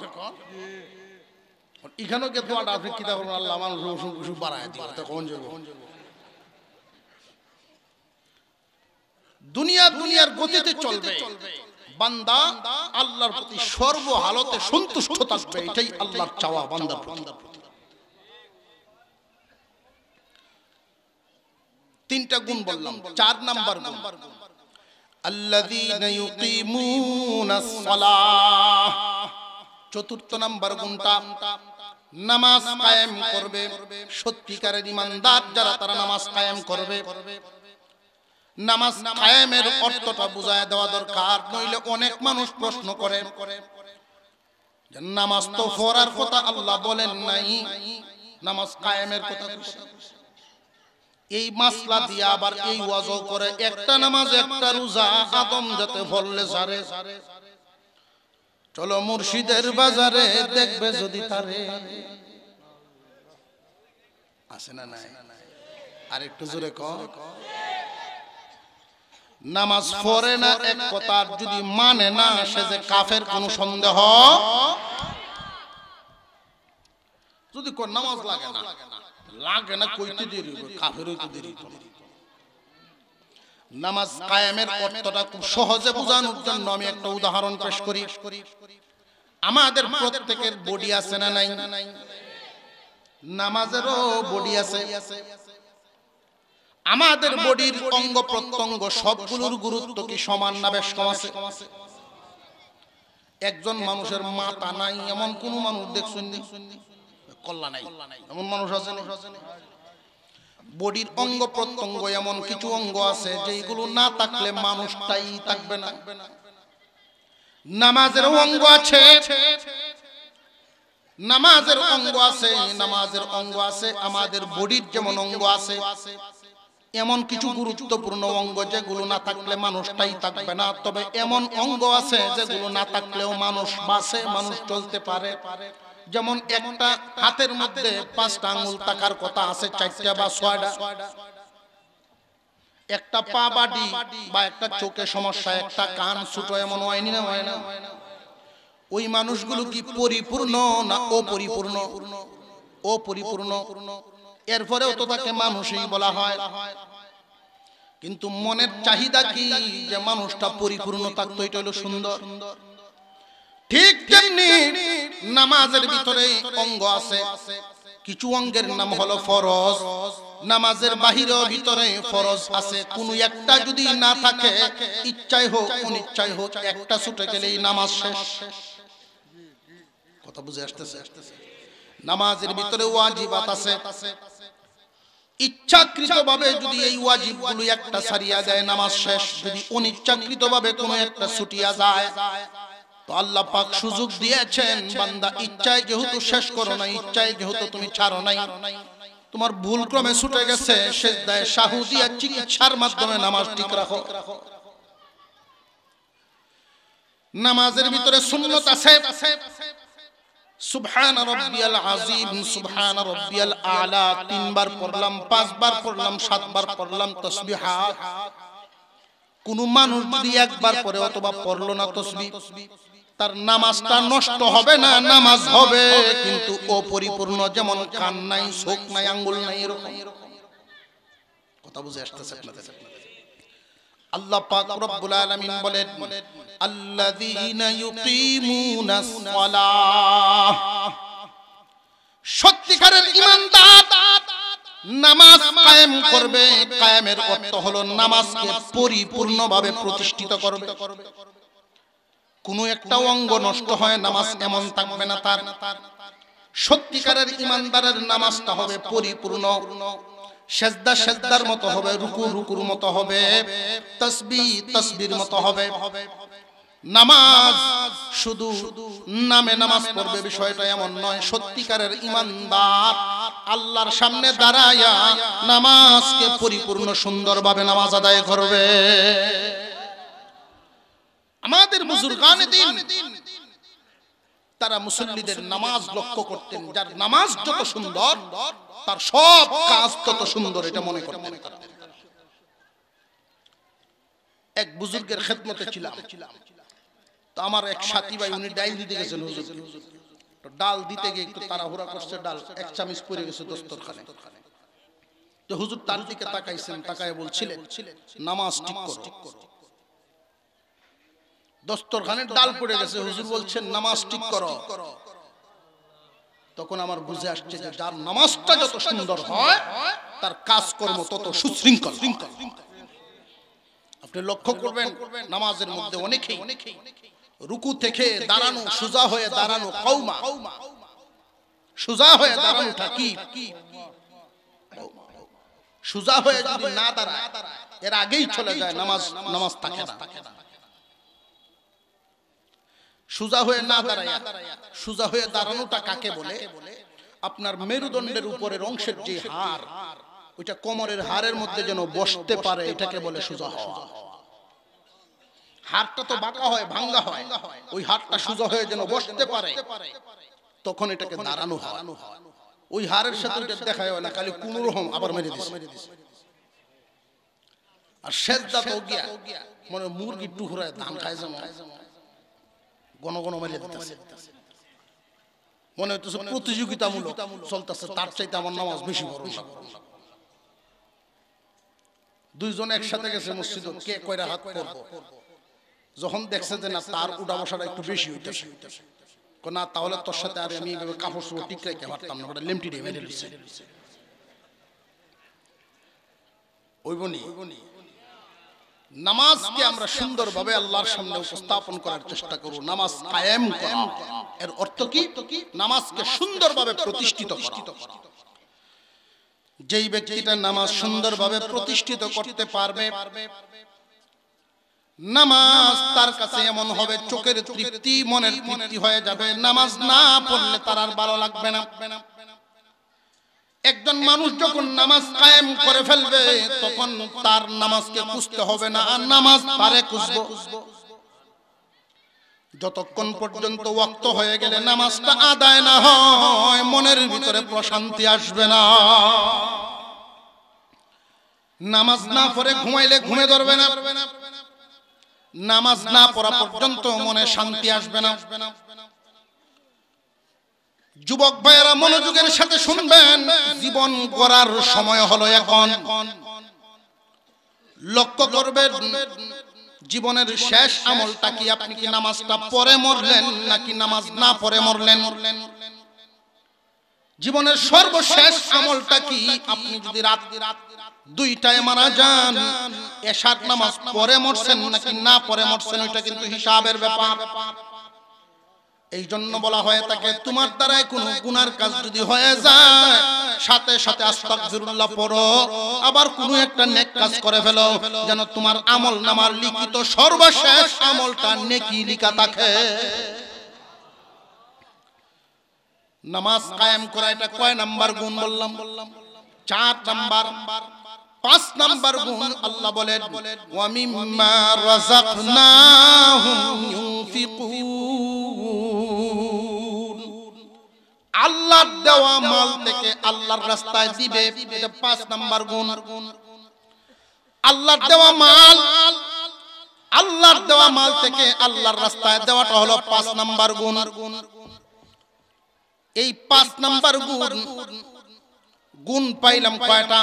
এখানেও কে দোয়াটা আপনি কি করবেন? আল্লাহ মানুষের অসুখ বিসুখ বাড়ায় দিবে, কখন যাবে? দুনিয়ার গতিতে চলবে, বান্দা আল্লাহর প্রতি সর্বহালতে সন্তুষ্ট থাকবে। এটাই আল্লাহর চাওয়া বান্দার প্রতি। তিনটা গুণ বললাম। চার নাম্বার গুণ আল্লাযীনা ইউকিমুনাস সালাহ। চতুর্থ নাম্বার গুণটা নামাজ কায়েম করবে। সত্যিকারের ঈমানদার যারা তারা নামাজ কায়েম করবে। নামাজ কায়েমের অর্থটা বুঝায় দেওয়া দরকার, নইলে অনেক মানুষ প্রশ্ন করে যে নামাজ তো পড়ার কথা আল্লাহ বলেন নাই, নামাজ কায়েমের কথা। এই মাসলা দিয়া আবার এই ওয়াজও করে একটা নামাজ একটা রোজা আদম যাতে বললে সারে। চলো মুর্শিদের বাজারে দেখবে যদি তারে আছে না নাই। আর একটু জোরে কও। নামাজ পড়ে না এক কথা, যদি মানে না সে যে কাফের কোনো সন্দেহ। যদি কোন নামাজ লাগে না কইতে দেরি হবে, কাফের হইতে দেরি হবে। নামাজ কায়েমের অর্থটা খুব সহজে বোঝানোর জন্য আমি একটা উদাহরণ পেশ করি। আমাদের প্রত্যেকের বডি আছে না নাই? নামাজেরও বডি আছে। আমাদের বডির অঙ্গ প্রত্যঙ্গ সবগুলোর গুরুত্ব কি সমান না বেশ কম আছে? একজন মানুষের মাথা নাই এমন কোন মানুষ দেখছেন? কল্লা নাই এমন মানুষ আছে না? বডির অঙ্গ প্রত্যঙ্গ এমন কিছু অঙ্গ আছে যেগুলো না থাকলে মানুষটাই থাকবে না। নামাজের অঙ্গ আছে, নামাজের অঙ্গ আছে, নামাজের অঙ্গ আছে। আমাদের বডির যেমন অঙ্গ আছে, এমন কিছু গুরুত্বপূর্ণ অঙ্গ যেগুলো না থাকলে মানুষটাই থাকবে না। তবে এমন অঙ্গ আছে যেগুলো না থাকলেও মানুষ বাঁচে, মানুষ চলতে পারে। যেমন একটা হাতের মধ্যে 5টা আঙ্গুল থাকার কথা আছে, 4টা বা 6টা। একটা পা বাড়ি বা একটা চোখে সমস্যা, একটা কান ছোট, এমন হয়নি না? হয় না? ওই মানুষগুলো কি পরিপূর্ণ না অপরিপূর্ণ? অপরিপূর্ণ। এরপরেও তো তাকে মানুষই বলা হয়। কিন্তু মনের চাহিদা কি যে মানুষটা পরিপূর্ণ থাকতো, এটা হলো সুন্দর। ঠিক তেমনি নামাজের ভিতরে অঙ্গ আছে, কিছু অঙ্গের নাম হলো ফরজ। নামাজের বাহিরেও ভিতরে ফরজ আছে। কোনো একটা যদি না থাকে, ইচ্ছাই হোক অনিচ্ছাই হোক, একটা ছুটে গেলেই নামাজ শেষ। কথা বুঝে আসতেছে? নামাজের ভিতরে ওয়াজিবাত আছে। ইচ্ছাকৃতভাবে যদি এই ওয়াজিবগুলো একটা ছাড়িয়া যায় নামাজ শেষ। যদি অনিচ্ছাকৃতভাবে কোনো একটা ছুটিয়া যায় তো আল্লাহ পাক সুযোগ দিয়েছেন, বান্দা ইচ্ছায় যেহেতু শেষ করো না, ইচ্ছায় যেহেতু তুমি ছাড়ো নাই, তোমার ভুল ক্রমে ছুটে গেছে, সিজদায়ে সাহু দিয়া চিকিৎসার মাধ্যমে নামাজ ঠিক রাখো। নামাজের ভিতরে সুন্নাত আছে। সুবহান রাব্বিয়াল আযীম, সুবহান রাব্বিয়াল আলা 3 বার পড়লাম, 5 বার পড়লাম, 7 বার পড়লাম তাসবিহাত। কোন মানুষ যদি একবার পড়ে অথবা পড়লো না তাসবিহ, তার নামাজটা নষ্ট হবে না, নামাজ হবে কিন্তু অপরিপূর্ণ। যেমন কান নাই, চোখ নাই, আঙ্গুল নাই, এরকম। কথা বুঝে আসতেছে আপনাদের? আল্লাহ পাক রব্বুল আলামিন বলেন, আল্লাযীনা ইউকিমুনাস সালাহ। সত্যিকারের ঈমানদার নামাজ কায়েম করবে। কায়েমের অর্থ হলো নামাজকে পরিপূর্ণভাবে প্রতিষ্ঠিত করবে। কোনো একটা অঙ্গ নষ্ট হয় নামাজ এমন থাকবে না তার। সত্যিকারের ঈমানদারের নামাজটা হবে পরিপূর্ণ। সেজদা সেজদার মতো হবে, রুকু রুকুর মতো হবে, তাসবিহ তাসবির মতো হবে। নামাজ শুধু নামে নামাজ পড়বে বিষয়টা এমন নয়। সত্যিকারের ঈমানদার আল্লাহর সামনে দাঁড়ায়া নামাজকে পরিপূর্ণ সুন্দরভাবে নামাজ আদায় করবে। আমাদের বুজুর্গানে দ্বীন তারা মুসল্লিদের নামাজ লক্ষ্য করতেন। যার নামাজ যত সুন্দর তার সব কাজ তত সুন্দর, এটা মনে করতেন। এক বুজুর্গের খেদমতে ছিলাম, তো আমার এক সাথী ভাই উনি ডাল দিতে গেছেন হুজুর। তো ডাল দিতে গিয়ে একটু তাড়াহুড়া করছে, ডাল এক চামচ পড়ে গেছে দস্তরখানে। তো হুজুর তার দিকে তাকাইছেন, তাকায় বলছিলেন নামাজ ঠিক করো। দস্তরখানে ডাল পড়ে গেছে, হুজুর বলছেন নামাজ ঠিক করো। তখন আমার বুঝে আসছে যে যার নামাজটা যত সুন্দর হয় তার কাজকর্ম তত সুশৃঙ্খল। আপনি লক্ষ্য করবেন নামাজের মধ্যে অনেকেই রুকু থেকে দাঁড়ানো, সোজা হয়ে দাঁড়ানো, কওমা, সোজা হয়ে দাঁড়ানোটা কি? সোজা হয়ে যদি না দাঁড়ায় এর আগেই চলে যায় নামাজ থাকে না। সোজা হয়ে না দাঁড়ায়, সোজা হয়ে দাঁড়ানোটা কাকে বলে? আপনার মেরুদণ্ডের উপরের অংশের যে হাড়, ওইটা কোমরের হাড়ের মধ্যে যেন বসতে পারে, এটাকে বলে সোজা হওয়া। হাড়টা তো বাঁকা হয়, ভাঙ্গা হয়, ওই হাড়টা সোজা হয়ে যেন বসতে পারে, তখন এটাকে দাঁড়ানো হয়। ওই হাড়ের সাথে ওইটা দেখা হয় না, খালি কোন রকম আবার মেরে দিছে। আর সেজদা তো গিয়া মানে মুরগি টুকরায় ধান খায় যেমন গণ গণ মেরে দিতেছে, মনে হইতেছে প্রতিযোগিতামূলক চলতেছে, তার চাইতে আমার নামাজ বেশি বড়। দুইজন একসাথে গেছে মসজিদে, কে কয়টা হাত করবো, যখন দেখছে যে না তার উঠা বসাটা একটু বেশি হইতেছে, না তাহলে তোর সাথে আর আমি কাপড় চোপড় ঠিক রাখতে পারতাম না, ওটা লেমটি দিয়ে মেরে দিচ্ছে। ওইবনি নামাজকে আমরা সুন্দরভাবে আল্লাহর সামনে উপস্থাপন করার চেষ্টা করব। নামাজ কায়েম করা, এর অর্থ কি? নামাজকে সুন্দরভাবে প্রতিষ্ঠিত করা। যেই ব্যক্তিটা নামাজ সুন্দরভাবে প্রতিষ্ঠিত করতে পারবে, নামাজ তার কাছে এমন হবে চোখের তৃপ্তি, মনের তৃপ্তি হয়ে যাবে। নামাজ না পড়লে তার আর ভালো লাগবে না। একজন মানুষ যখন নামাজ কায়েম করে ফেলবে, তখন তার নামাজকে খুঁজতে হবে না, আর নামাজ তারে খুঁজবো। যতক্ষণ পর্যন্ত ওয়াক্ত হয়ে গেলে নামাজটা আদায় না হয়, মনের ভিতরে প্রশান্তি আসবে না। নামাজ না পড়ে ঘুমাইলে ঘুমে ধরবে না, নামাজ না পড়া পর্যন্ত মনে শান্তি আসবে না। যুবক ভাইয়েরা মনোযোগের সাথে শুনবেন, জীবন গড়ার সময় হলো এখন। লক্ষ্য করবেন জীবনের শেষ আমলটা কি? আপনি কি নামাজটা পড়ে মরলেন নাকি নামাজ না পড়ে মরলেন? জীবনের সর্বশেষ আমলটা কি? আপনি যদি রাত 2টায় মারা যান, এশার নামাজ পড়ে মরছেন নাকি না পড়ে মরছেন, ওইটা কিন্তু হিসাবের ব্যাপার। এই জন্য বলা হয় তাকে, তোমার দ্বারাই কোনো গুনার কাজ যদি হয়ে যায়, সাথে সাথে আস্তাগফিরুল্লাহ পড়ো, আবার কোনো একটা নেক কাজ করে ফেলো, যেন তোমার আমল নামার লিখিত সর্বশেষ আমলটা নেকি লিখা থাকে। নামাজ কায়েম করা এটা কয় নাম্বার গুণ বললাম? 4 নাম্বার। 5 নাম্বার গুণ আল্লাহ বলেন, ওয়া মিম্মা রাযাকনাহুম ইউনফিকুন। আল্লাহর দেওয়া মাল থেকে আল্লাহর রাস্তায় দিবে, এটা 5 নাম্বার গুণ। আল্লাহর দেওয়া মাল, আল্লাহর দেওয়া মাল থেকে আল্লাহর রাস্তায় দেওয়াটা হলো 5 নাম্বার গুণ। এই 5 নাম্বার গুণ পাইলাম কয়টা?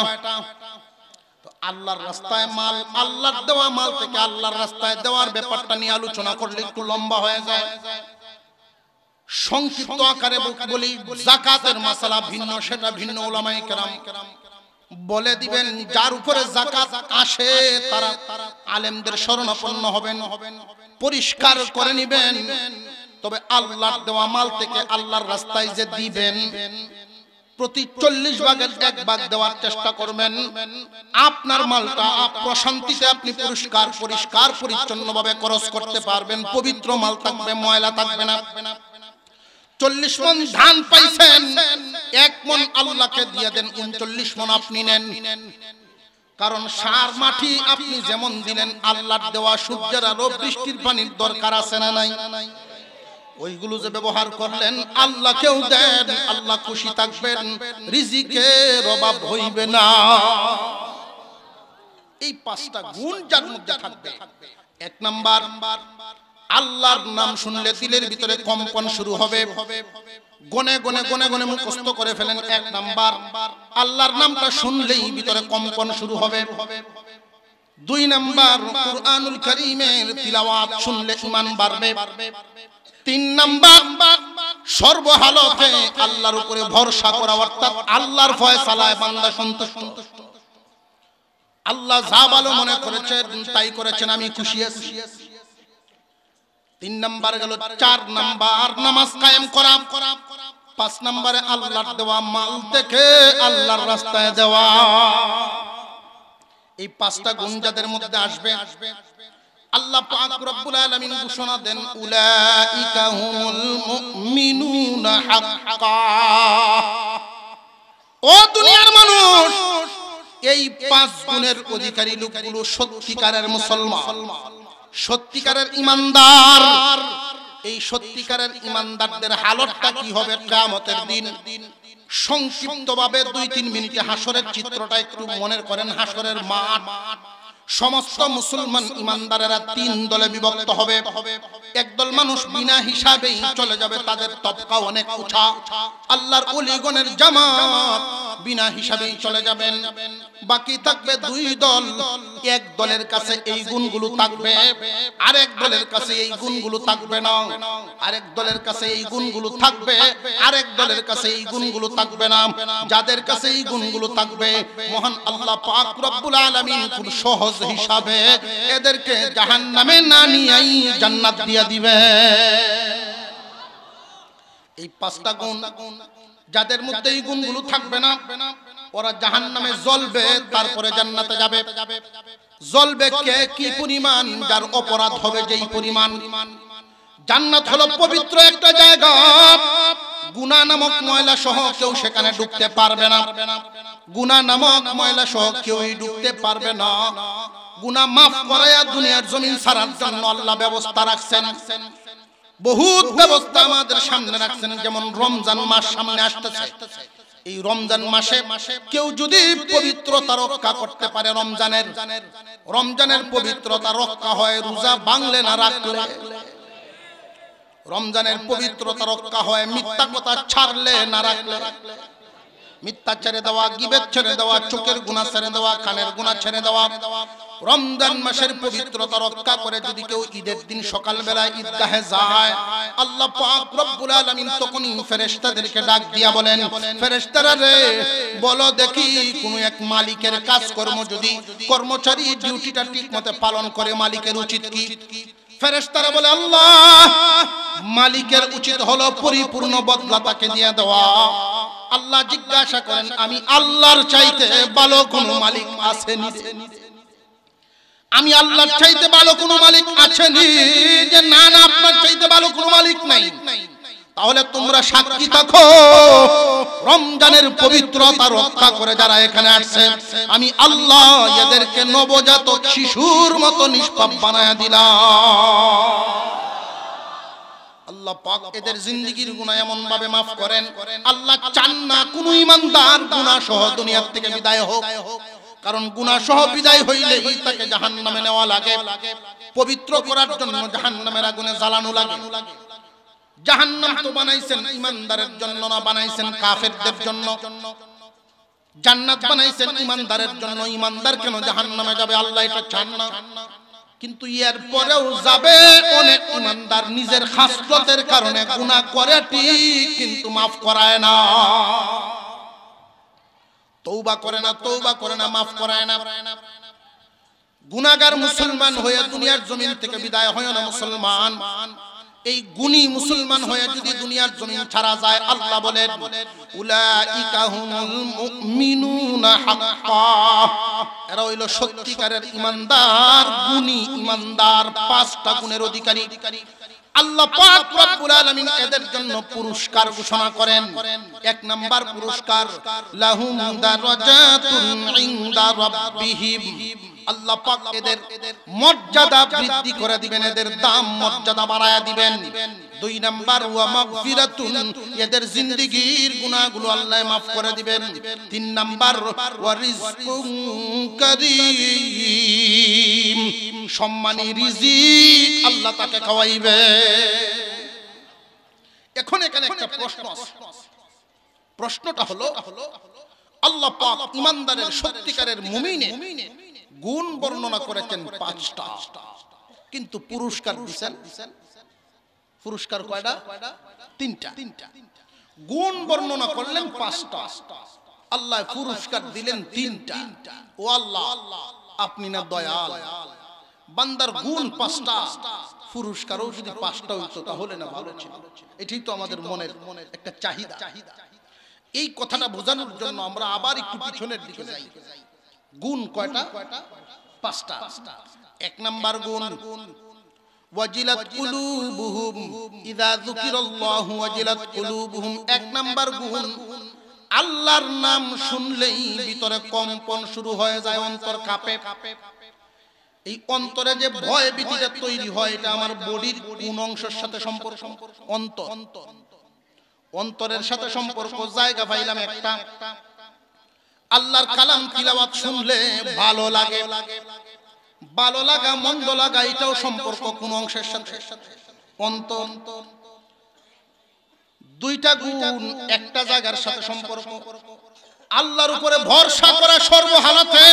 আল্লাহর রাস্তায় মাল, আল্লাহর দেওয়া মাল থেকে আল্লাহর রাস্তায় দেওয়ার ব্যাপারটা নিয়ে আলোচনা করলে একটু লম্বা হয়ে যায়। সংক্ষিপ্ত আকারে বলি, যাকাতের মাসালা ভিন্ন, সেটা ভিন্ন উলামায়ে কেরাম বলে দিবেন। যার উপরে যাকাত আসে তারা আলেমদের শরণাপন্ন হবেন, পরিষ্কার করে নেবেন। তবে আল্লাহর দেওয়া মাল থেকে আল্লাহর রাস্তায় যে দিবেন, প্রতি 40 ভাগের 1 ভাগ দেওয়ার চেষ্টা করবেন। আপনার মালটা প্রশান্তিতে আপনি পরিষ্কার পরিচ্ছন্নভাবে খরচ করতে পারবেন। পবিত্র মাল থাকবে, ময়লা থাকবে না। 40 মণ ধান পাইছেন, 1 মণ আল্লাহকে দিয়ে দেন, 39 মণ আপনি নেন। কারণ সার মাটি আপনি যেমন দিলেন, আল্লাহর দেওয়া সূর্যের আলো, বৃষ্টির পানির দরকার আছে না নাই? ওইগুলো যে ব্যবহার করলেন, আল্লাহকেও দেন, আল্লাহ খুশি থাকবেন, রিজিকের অভাব হইবে না। এই 5টা গুণ যার মধ্যে থাকবে। 1 নাম্বার, আল্লাহর নাম শুনলে দিলের ভিতরে কম্পন শুরু হবে, গনে গনে গনে গনে মুখস্থ করে ফেলেন। 1 নাম্বার, আল্লাহর নামটা শুনলেই ভিতরে কম্পন শুরু হবে। 2 নাম্বার, কুরআনুল কারীমের তিলাওয়াত শুনলে ঈমান বাড়বে। 3 নাম্বার, সর্বহালতে আল্লাহর উপরে ভরসা করা, অর্থাৎ আল্লাহর ফয়সালায় বান্দা সন্তুষ্ট। আল্লাহ যা ভালো মনে করেছেন তাই করেছেন, আমি খুশি আছি। 3 নাম্বার গেল। 4 নাম্বার নামাজ কায়েম করা। 5 নম্বরে আল্লাহর দেওয়া মাল থেকে আল্লাহর রাস্তায় দেওয়া। এই 5টা গুণ যাদের মধ্যে আসবে, আল্লাহ পাক রব্বুল আলামিন ঘোষণা দেন, উলাইকা হুমুল মুমিনুনা হাক্কা। ও দুনিয়ার মানুষ, এই 5 গুণের অধিকারী লোকগুলো সত্যিকারের মুসলমান, সত্যিকারের ঈমানদার। এই সত্যিকারের ঈমানদারদের হালতটা কি হবে কিয়ামতের দিন? সংক্ষিপ্তভাবে 2-3 মিনিটে হাসরের চিত্রটা একটু মনে করেন। হাসরের মাঠ, সমস্ত মুসলমান ঈমানদারেরা 3 দলে বিভক্ত হবে। একদল মানুষ বিনা হিসাবেই চলে যাবে, তাদের তবকা অনেক উঁচা। আল্লাহর ওলিগণের জামাত বিনা হিসাবেই চলে যাবেন। বাকি থাকবে 2 দল। এক দলের কাছে এই গুণগুলো থাকবে, আরেক দলের কাছে এই গুণগুলো থাকবে না। আরেক দলের কাছে এই গুণগুলো থাকবে, আরেক দলের কাছে এই গুণগুলো থাকবে না। যাদের কাছে এই গুণগুলো থাকবে, মহান আল্লাহ পাক রব্বুল আলামিন খুব সহজ হিসাবে এদেরকে জাহান্নামে না নিয়েই জান্নাত দিয়ে দিবে। এই 5টা গুণ যাদের মধ্যে এই গুণগুলো থাকবে না, ওরা জাহান্নামে জ্বলবে, তারপরে জান্নাতে যাবে। জ্বলবে কে? কি পরিমাণ? যার অপরাধ হবে যেই পরিমাণ। জান্নাত হলো পবিত্র একটা জায়গা, গুনাহ নামক ময়লা সহ কেউ সেখানে ঢুকতে পারবে না। গুনাহ নামক ময়লা সহ কেউই ঢুকতে পারবে না। গুনাহ মাফ করায়া দুনিয়ার জমিন ছাড়ার জন্য আল্লাহ ব্যবস্থা রাখছেন, বহুত ব্যবস্থা আমাদের সামনে রাখছেন। যেমন রমজান মাস সামনে আসতেছে, এই রমজান মাসে কেউ যদি পবিত্রতা রক্ষা করতে পারে, রমজানের পবিত্রতা রক্ষা হয় রোজা ভাঙলে না রাখলে। রমজানের পবিত্রতা রক্ষা হয় মিথ্যা কথা ছাড়লে না রাখলে। মিথ্যা ছেড়ে দেওয়া, গীবত ছেড়ে দেওয়া, চোখের গুনাহ ছেড়ে দেওয়া, কানের গুনাহ ছেড়ে দেওয়া। রমজান মাসের পবিত্রতা রক্ষা করে যদি কেউ ঈদের দিন সকাল বেলায় ঈদগাহে যায়, আল্লাহ পাক রব্বুল আলামিন তখনই ফেরেশতাদেরকে ডাক দিয়া বলেন, ফেরেশতারা রে, বলো দেখি কোন এক মালিকের কাজকর্ম যদি কর্মচারী ডিউটিটা ঠিকমতো পালন করে, মালিকের উচিত কি? ফেরেশতারা বলে, আল্লাহ, মালিকের উচিত হলো পরিপূর্ণ বদলা তাকে দিয়ে দেওয়া। আল্লাহ জিজ্ঞাসা করেন, আমি আল্লাহর চাইতে ভালো কোন মালিক আছেনি? আমি আল্লাহর চাইতে ভালো কোন মালিক আছেনি? যে না না, আপনার চাইতে ভালো কোন মালিক নাই। তাহলে তোমরা সাক্ষী থাকো, রমজানের পবিত্রতা রক্ষা করে যারা এখানে আসছে, আমি আল্লাহ এদেরকে নবজাতক শিশুর মতো নিষ্পাপ বানায়া দিলাম। আল্লাহ পাক এদের জিন্দেগীর গুনাহ এমন ভাবে maaf করেন, আল্লাহ চান না কোন ঈমানদার গুনাহ সহ দুনিয়া থেকে বিদায় হোক। কারণ গুনাহ সহ বিদায় হইলেই তাকে জাহান্নামে নেওয়া লাগে, পবিত্র করার জন্য জাহান্নামের আগুনে জ্বালানো লাগে। জাহান্নাম তো বানাইছেন ঈমানদারের জন্য না, বানাইছেন কাফেরদের জন্য। জান্নাত বানাইছেন ঈমানদারের জন্য, ঈমানদার কেন জাহান্নামে যাবে? আল্লাহ এটা চান না। কিন্তু এর পরেও যাবে অনেক ঈমানদার নিজের খাসলতের কারণে গুনাহ করে ঠিক, কিন্তু maaf করায় না, তওবা করে না, maaf করায় না। গুনাহগার মুসলমান হয়ে দুনিয়ার জমিন থেকে বিদায় হয় না মুসলমান। এই গুণী মুসলমান হয়ে যদি দুনিয়ার জমিন ছাড়া যায়, আল্লাহ বলেন উলাইকা হুমুল মুমিনুনা হাক্কা, এরা হইল সত্যিকারের ঈমানদার, গুণী ঈমানদার, 5টা গুণের অধিকারী। আল্লাহ পাক রব্বুল আলামিন এদের জন্য পুরস্কার ঘোষণা করেন। 1 নাম্বার পুরস্কার, লাহুম দারাজাতুন ইনদা রাব্বিহিম, আল্লাহ পাক এদের মর্যাদা বৃদ্ধি করে দিবেন, এদের দাম মর্যাদা বাড়ায়া দিবেন। 2 নাম্বার, ওয়া মাগফিরাতুন, এদের জিন্দেগীর গুনাহগুলো আল্লাহ maaf করে দিবেন। 3 নাম্বার, ওয়া রিজকুন কারীম, সম্মানী রিজিক আল্লাহ তাকে খাওয়াইবে। এখন এখানে একটা প্রশ্ন আছে, প্রশ্নটা হলো আল্লাহ পাক ঈমানদারের সত্যিকারের মুমিনের গুণ বর্ণনা করেছেন 5টা, কিন্তু পুরস্কার দিবেন, পুরস্কার কয়টা? 3টা। গুণ বর্ণনা করলেন 5টা, আল্লাহ পুরস্কার দিলেন 3টা। ও আল্লাহ, আপনি না দয়াল। বান্দার গুণ 5টা, পুরস্কারও যদি 5টা হইতো তাহলে না ভালো ছিল। এটাই তো আমাদের মনের একটা চাহিদা। এই কথাটা বোঝানোর জন্য আমরা আবার একটু পিছনের দিকে যাই। গুণ কয়টা? 5টা। 1 নাম্বার গুণ ওয়াজিলাত কুলুবুহুম ইযা যুকিরাল্লাহু ওয়াজিলাত কুলুবুহুম। 1 নাম্বার গুণ আল্লাহর নাম শুনলেই ভিতরে কম্পন শুরু হয়ে যায়, অন্তর কাঁপে। এই অন্তরে যে ভয় ভীতিটা তৈরি হয় এটা আমার বডির কোন অংশের সাথে সম্পর্ক? অন্তর। অন্তরের সাথে সম্পর্ক জায়গা পাইলাম একটা। আল্লাহর কালাম তিলাওয়াত শুনলে ভালো লাগে, ভালো লাগা মন্দ লাগা এটাও সম্পর্ক কোন অংশের সাথে? অন্তর। 2টা গুণ একটা জায়গার সাথে সম্পর্ক। আল্লাহর উপরে ভরসা করা সর্বহালাতে,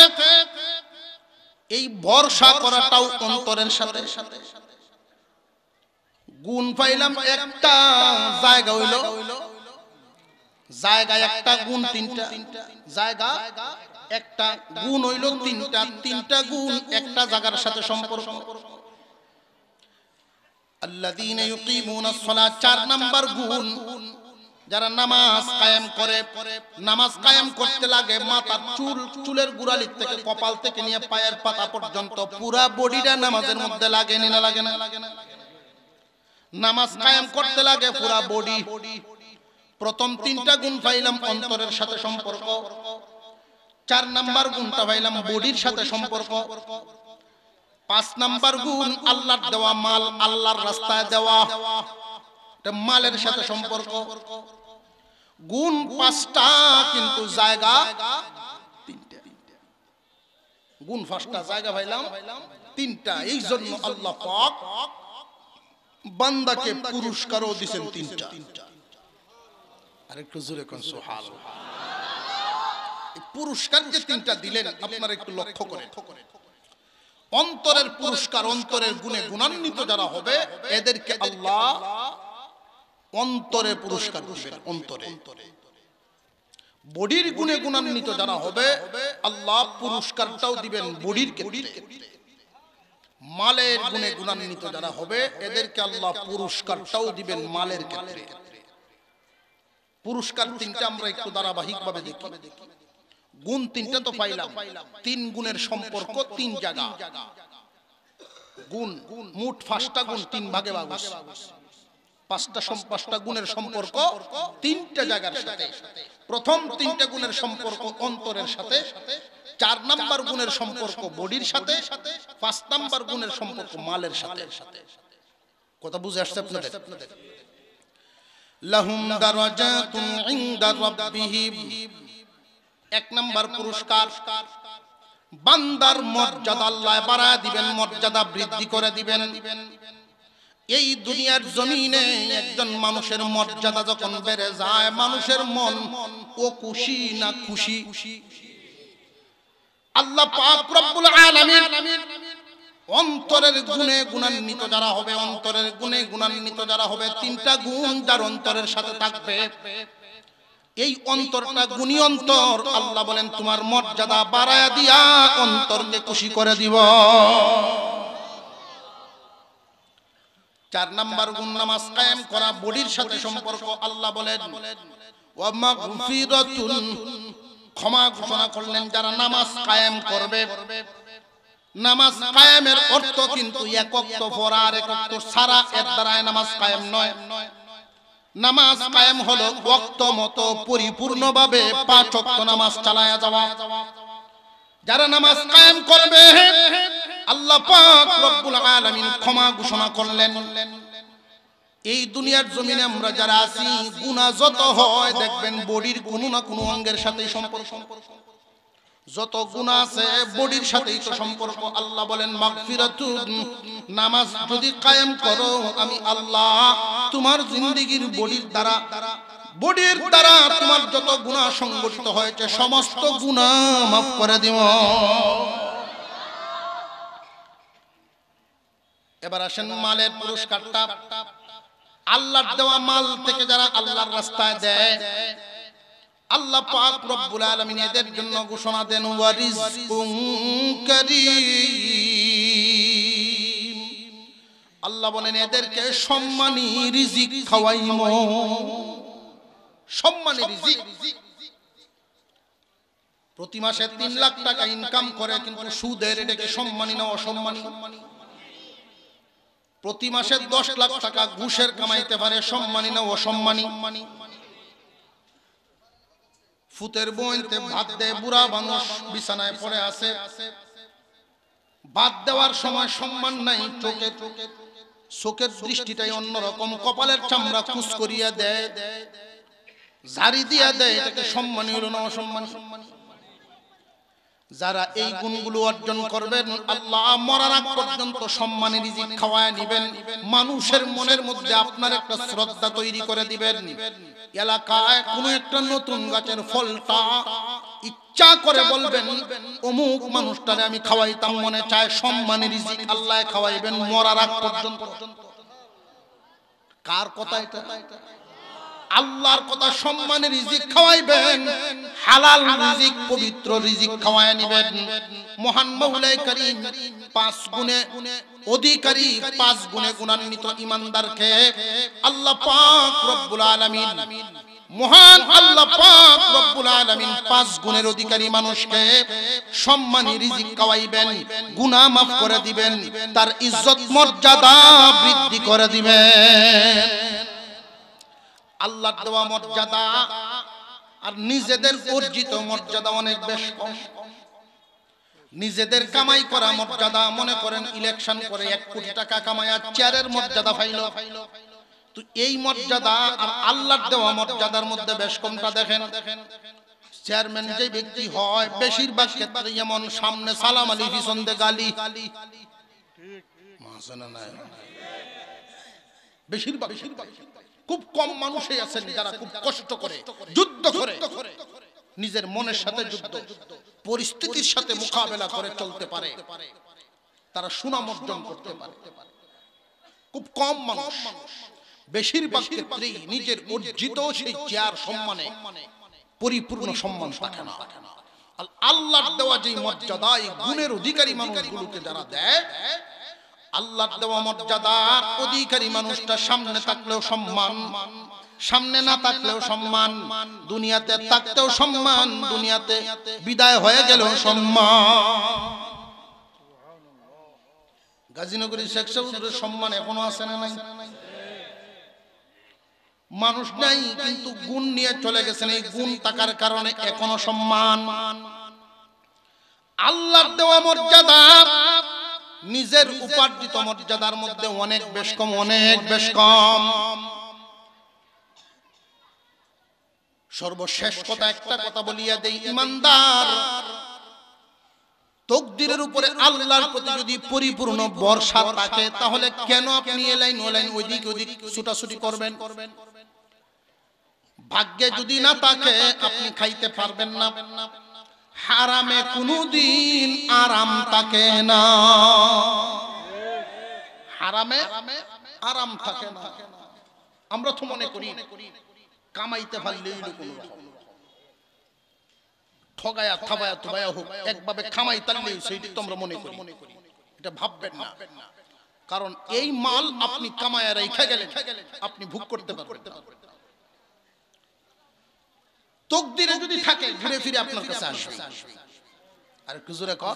এই ভরসা করাটাও অন্তরের সাথে। গুণ পাইলাম একটা, জায়গা হইল জায়গা একটা, গুণ 3টা। জায়গা একটা, গুণ হইল 3টা। 3টা গুণ একটা জায়গার সাথে সম্পর্ক। আল্লাযীনা ইউকিমুনাস সালাত। 4 নাম্বার গুণ যারা নামাজ কায়েম করে। নামাজ কায়েম করতে লাগে মাথার চুলের গোড়ালি থেকে কপাল থেকে নিয়ে পায়ের পাতা পর্যন্ত পুরা বডিটা নামাজের মধ্যে লাগে না লাগে না? নামাজ কায়েম করতে লাগে পুরা বডি। প্রথম 3টা গুণ পাইলাম অন্তরের সাথে সম্পর্ক। 4 নাম্বার গুণটা পাইলাম বডির সাথে সম্পর্ক। 5 নাম্বার গুণ আল্লাহর দেওয়া মাল, আল্লাহর রাস্তায় দেওয়া, এটা মালের সাথে সম্পর্ক। গুণ 5টা কিন্তু জায়গা 3টা। গুণ 5টা, জায়গা পাইলাম 3টা। এই জন্য আল্লাহ পাক বান্দাকে পুরস্কারও দিবেন 3টা। আর একটু জোরে কোন সুবহানাল্লাহ। এই পুরস্কার যে 3টা দিলেন আপনারা একটু লক্ষ্য করেন। অন্তরের পুরস্কার, অন্তরের গুণে গুণান্বিত যারা হবে এদেরকে আল্লাহ অন্তরে পুরস্কার দিবেন। অন্তরে। বডির গুণে গুণান্বিত যারা হবে আল্লাহ পুরস্কারটাও দিবেন বডির ক্ষেত্রে। মালের গুণে গুণান্বিত যারা হবে এদেরকে আল্লাহ পুরস্কারটাও দিবেন মালের ক্ষেত্রে। পুরস্কার 3টা আমরা একটু ধারাবাহিকভাবে দেখি। গুণ 3টা তো পাইলাম, 3 গুণের সম্পর্ক 3 জায়গা। গুণ মোট 5টা গুণ 3 ভাগে ভাগ হইছে। 5টা গুণের সম্পর্ক 3টা জায়গার সাথে। প্রথম 3টা গুণের সম্পর্ক অন্তরের সাথে। 4 নাম্বার গুণের সম্পর্ক বডির সাথে। 5 নাম্বার গুণের সম্পর্ক মালের সাথে। কথা বুঝে আসছে আপনাদের? লাহুম দারাজাতুন ইনদা রাব্বিহিম। 1 নাম্বার পুরস্কার বান্দার মর্যাদা আল্লাহ বাড়ায় দিবেন, মর্যাদা বৃদ্ধি করে দিবেন। এই দুনিয়ার জমিনে একজন মানুষের মর্যাদা যখন বেড়ে যায় মানুষের মন ও খুশি না খুশি? আল্লাহ পাক রব্বুল আলামিন অন্তরের গুণে গুণান্বিত যারা হবে, অন্তরের গুণে গুণান্বিত যারা হবে, 3টা গুণ যার অন্তরের সাথে থাকবে, এই অন্তরটা গুণী অন্তর, আল্লাহ বলেন তোমার মর্যাদা বাড়ায়া দিয়া অন্তরকে খুশি করে দিব। 4 নাম্বার গুণ নামাজ কায়েম করা, বডির সাথে সম্পর্ক। আল্লাহ বলেন ওয়া মাগফিরাতুন, ক্ষমা ঘোষণা করলেন যারা নামাজ কায়েম করবে। নামাজ কায়েমের অর্থ কিন্তু এক ওয়াক্ত পড়া আর এক ওয়াক্ত ছাড়া, এর দ্বারা নামাজ কায়েম নয়। নামাজ কায়েম হলো ওয়াক্ত মতো পরিপূর্ণভাবে 5 ওয়াক্ত নামাজ চালায়া যাওয়া। যারা নামাজ কায়েম করবে আল্লাহ পাক রব্বুল আলামিন ক্ষমা ঘোষণা করলেন। এই দুনিয়ার জমিনে আমরা যারা আছি গুনাহ যত হয় দেখবেন বডির কোনো না কোনো অঙ্গের সাথে সম্পর্ক। যত গুনাহ আছে বডির সাথেই তো সম্পর্ক। আল্লাহ বলেন মাগফিরাতুন, নামাজ যদি কায়েম করো আমি আল্লাহ তোমার জিন্দেগীর বডির দ্বারা তোমার যত গুনাহ সংগঠিত হয়েছে সমস্ত গুনাহ মাফ করে দিব। এবার আসেন মালের পুরস্কারটা। আল্লাহর দেওয়া মাল থেকে যারা আল্লাহর রাস্তায় দেয় আল্লাহ পাক রব্বুল আলামিন এদের জন্য ঘোষণা দেন ওয়ারিজকুম কারীম। আল্লাহ বলেন এদেরকে সম্মানী রিজিক খাওয়াইমো, সম্মানী রিজিক। প্রতি মাসে 3 লাখ টাকা ইনকাম করে কিন্তু সুদের, এটাকে সম্মানী না অসম্মানী? প্রতি মাসে 10 লাখ টাকা ঘুষের কামাইতে পারে, সম্মানী না অসম্মানী? ফুতের বইতে ভাত দেয়, বুড়া মানুষ বিছানায় পড়ে আছে, ভাত দেওয়ার সময় সম্মান নাই, চোখের দৃষ্টিটাই অন্যরকম, কপালের চামড়া কুচ করিয়া দেয়, ঝাড়ি দিয়া দেয়, এটাকে সম্মানী হলো না অসম্মানী? যারা এই গুণগুলো অর্জন করবেন আল্লাহ মরার আগ পর্যন্ত সম্মানী রিজিক খাওয়ায় নিবেন। মানুষের মনের মধ্যে আপনার একটা শ্রদ্ধা তৈরি করে দিবেন। এলাকায় কোনো একটা নতুন গাছের ফলটা ইচ্ছা করে বলবেন অমুক মানুষটারে আমি খাওয়াইতাম, মনে চায়, সম্মানী রিজিক আল্লাহ খাওয়াইবেন মরার আগ পর্যন্ত। কার কথা এটা? আল্লাহর কথা। সম্মানের রিজিক খাওয়াইবেন, হালাল রিজিক, পবিত্র রিজিক খাওয়ায় নিবেন। মহান মাওলাই কারীম 5 গুণে অধিকারী, 5 গুণে গুণান্বিত ঈমানদারকে আল্লাহ পাক রব্বুল আলামিন, মহান আল্লাহ পাক রব্বুল আলামিন 5 গুণের অধিকারী মানুষকে সম্মানী রিজিক খাওয়াইবেন, গুনাহ মাফ করে দিবেন, তার ইজ্জত মর্যাদা বৃদ্ধি করে দিবেন। আল্লাহর দেওয়া মর্যাদা আর নিজেদের অর্জিত মর্যাদা অনেক বেশি কম। নিজেদের কামাই করা মর্যাদা, মনে করেন ইলেকশন করে 1 কোটি টাকা কামায়া চেয়ারের মর্যাদা পাইল, তো এই মর্যাদা আর আল্লাহর দেওয়া মর্যাদার মধ্যে বেশ কমটা দেখেন। চেয়ারম্যান যে ব্যক্তি হয় বেশিরভাগ ক্ষেত্রে এমন, সামনে সালাম আলী, পিছন দিয়ে গালি, বেশিরভাগ খুব কম মানুষই আছেন যারা খুব কষ্ট করে, যুদ্ধ করে, নিজের মনের সাথে যুদ্ধ, পরিস্থিতির সাথে মোকাবেলা করে চলতে পারে, তারা সুনাম অর্জন করতে পারে। খুব কম মানুষ, বেশিরভাগ ক্ষেত্রেই নিজের অর্জিত সেই চেয়ার সম্মানে পরিপূর্ণ সম্মান থাকে না। আল্লাহর দেওয়া যে মর্যাদা, এই গুণের অধিকারী মানুষগুলোকে যারা দেয়, আল্লাহর দেওয়া মর্যাদার অধিকারী মানুষটা সামনে থাকলেও সম্মান, সামনে না থাকলেও সম্মান, দুনিয়াতে থাকতেও সম্মান, দুনিয়াতে বিদায় হয়ে গেলেও সম্মান। গাজীনগরী শেখ সাহেবের সম্মান এখনো আছে না নাই? মানুষ নাই কিন্তু গুণ নিয়ে চলে গেছেন, এই গুণ থাকার কারণে এখনো সম্মান। আল্লাহর দেওয়া মর্যাদা নিজের উপার্জিত মর্যাদার মধ্যে অনেক বেশ কম, অনেক বেশ কম। সর্বশেষ কথা, একটা কথা বলিয়া দেই, ঈমানদার তাকদীরের উপরে আল্লাহর প্রতি যদি পরিপূর্ণ ভরসা থাকে, তাহলে কেন আপনি এলাইন ওলাইন ওইদিক ওইদিক ছুটাছুটি করবেন? ভাগ্যে যদি না থাকে আপনি খাইতে পারবেন না। হারামে কোনদিন আরাম থাকে না, হারামে আরাম থাকে না। আমরা তো মনে করি কামাইতে পারলেই ঠগায়া থাবায়া তুবায়া হোক, একভাবে কামাই তারলেই সেইটি তো আমরা মনে করি। এটা ভাববেন না, কারণ এই মাল আপনি কামায়া রেখে গেলেন, আপনি ভোগ করতে পারবেন। তাকদীরে যদি থাকে ঘুরে ফিরে আপনার কাছে আসবে। আর একটু জোরে কর,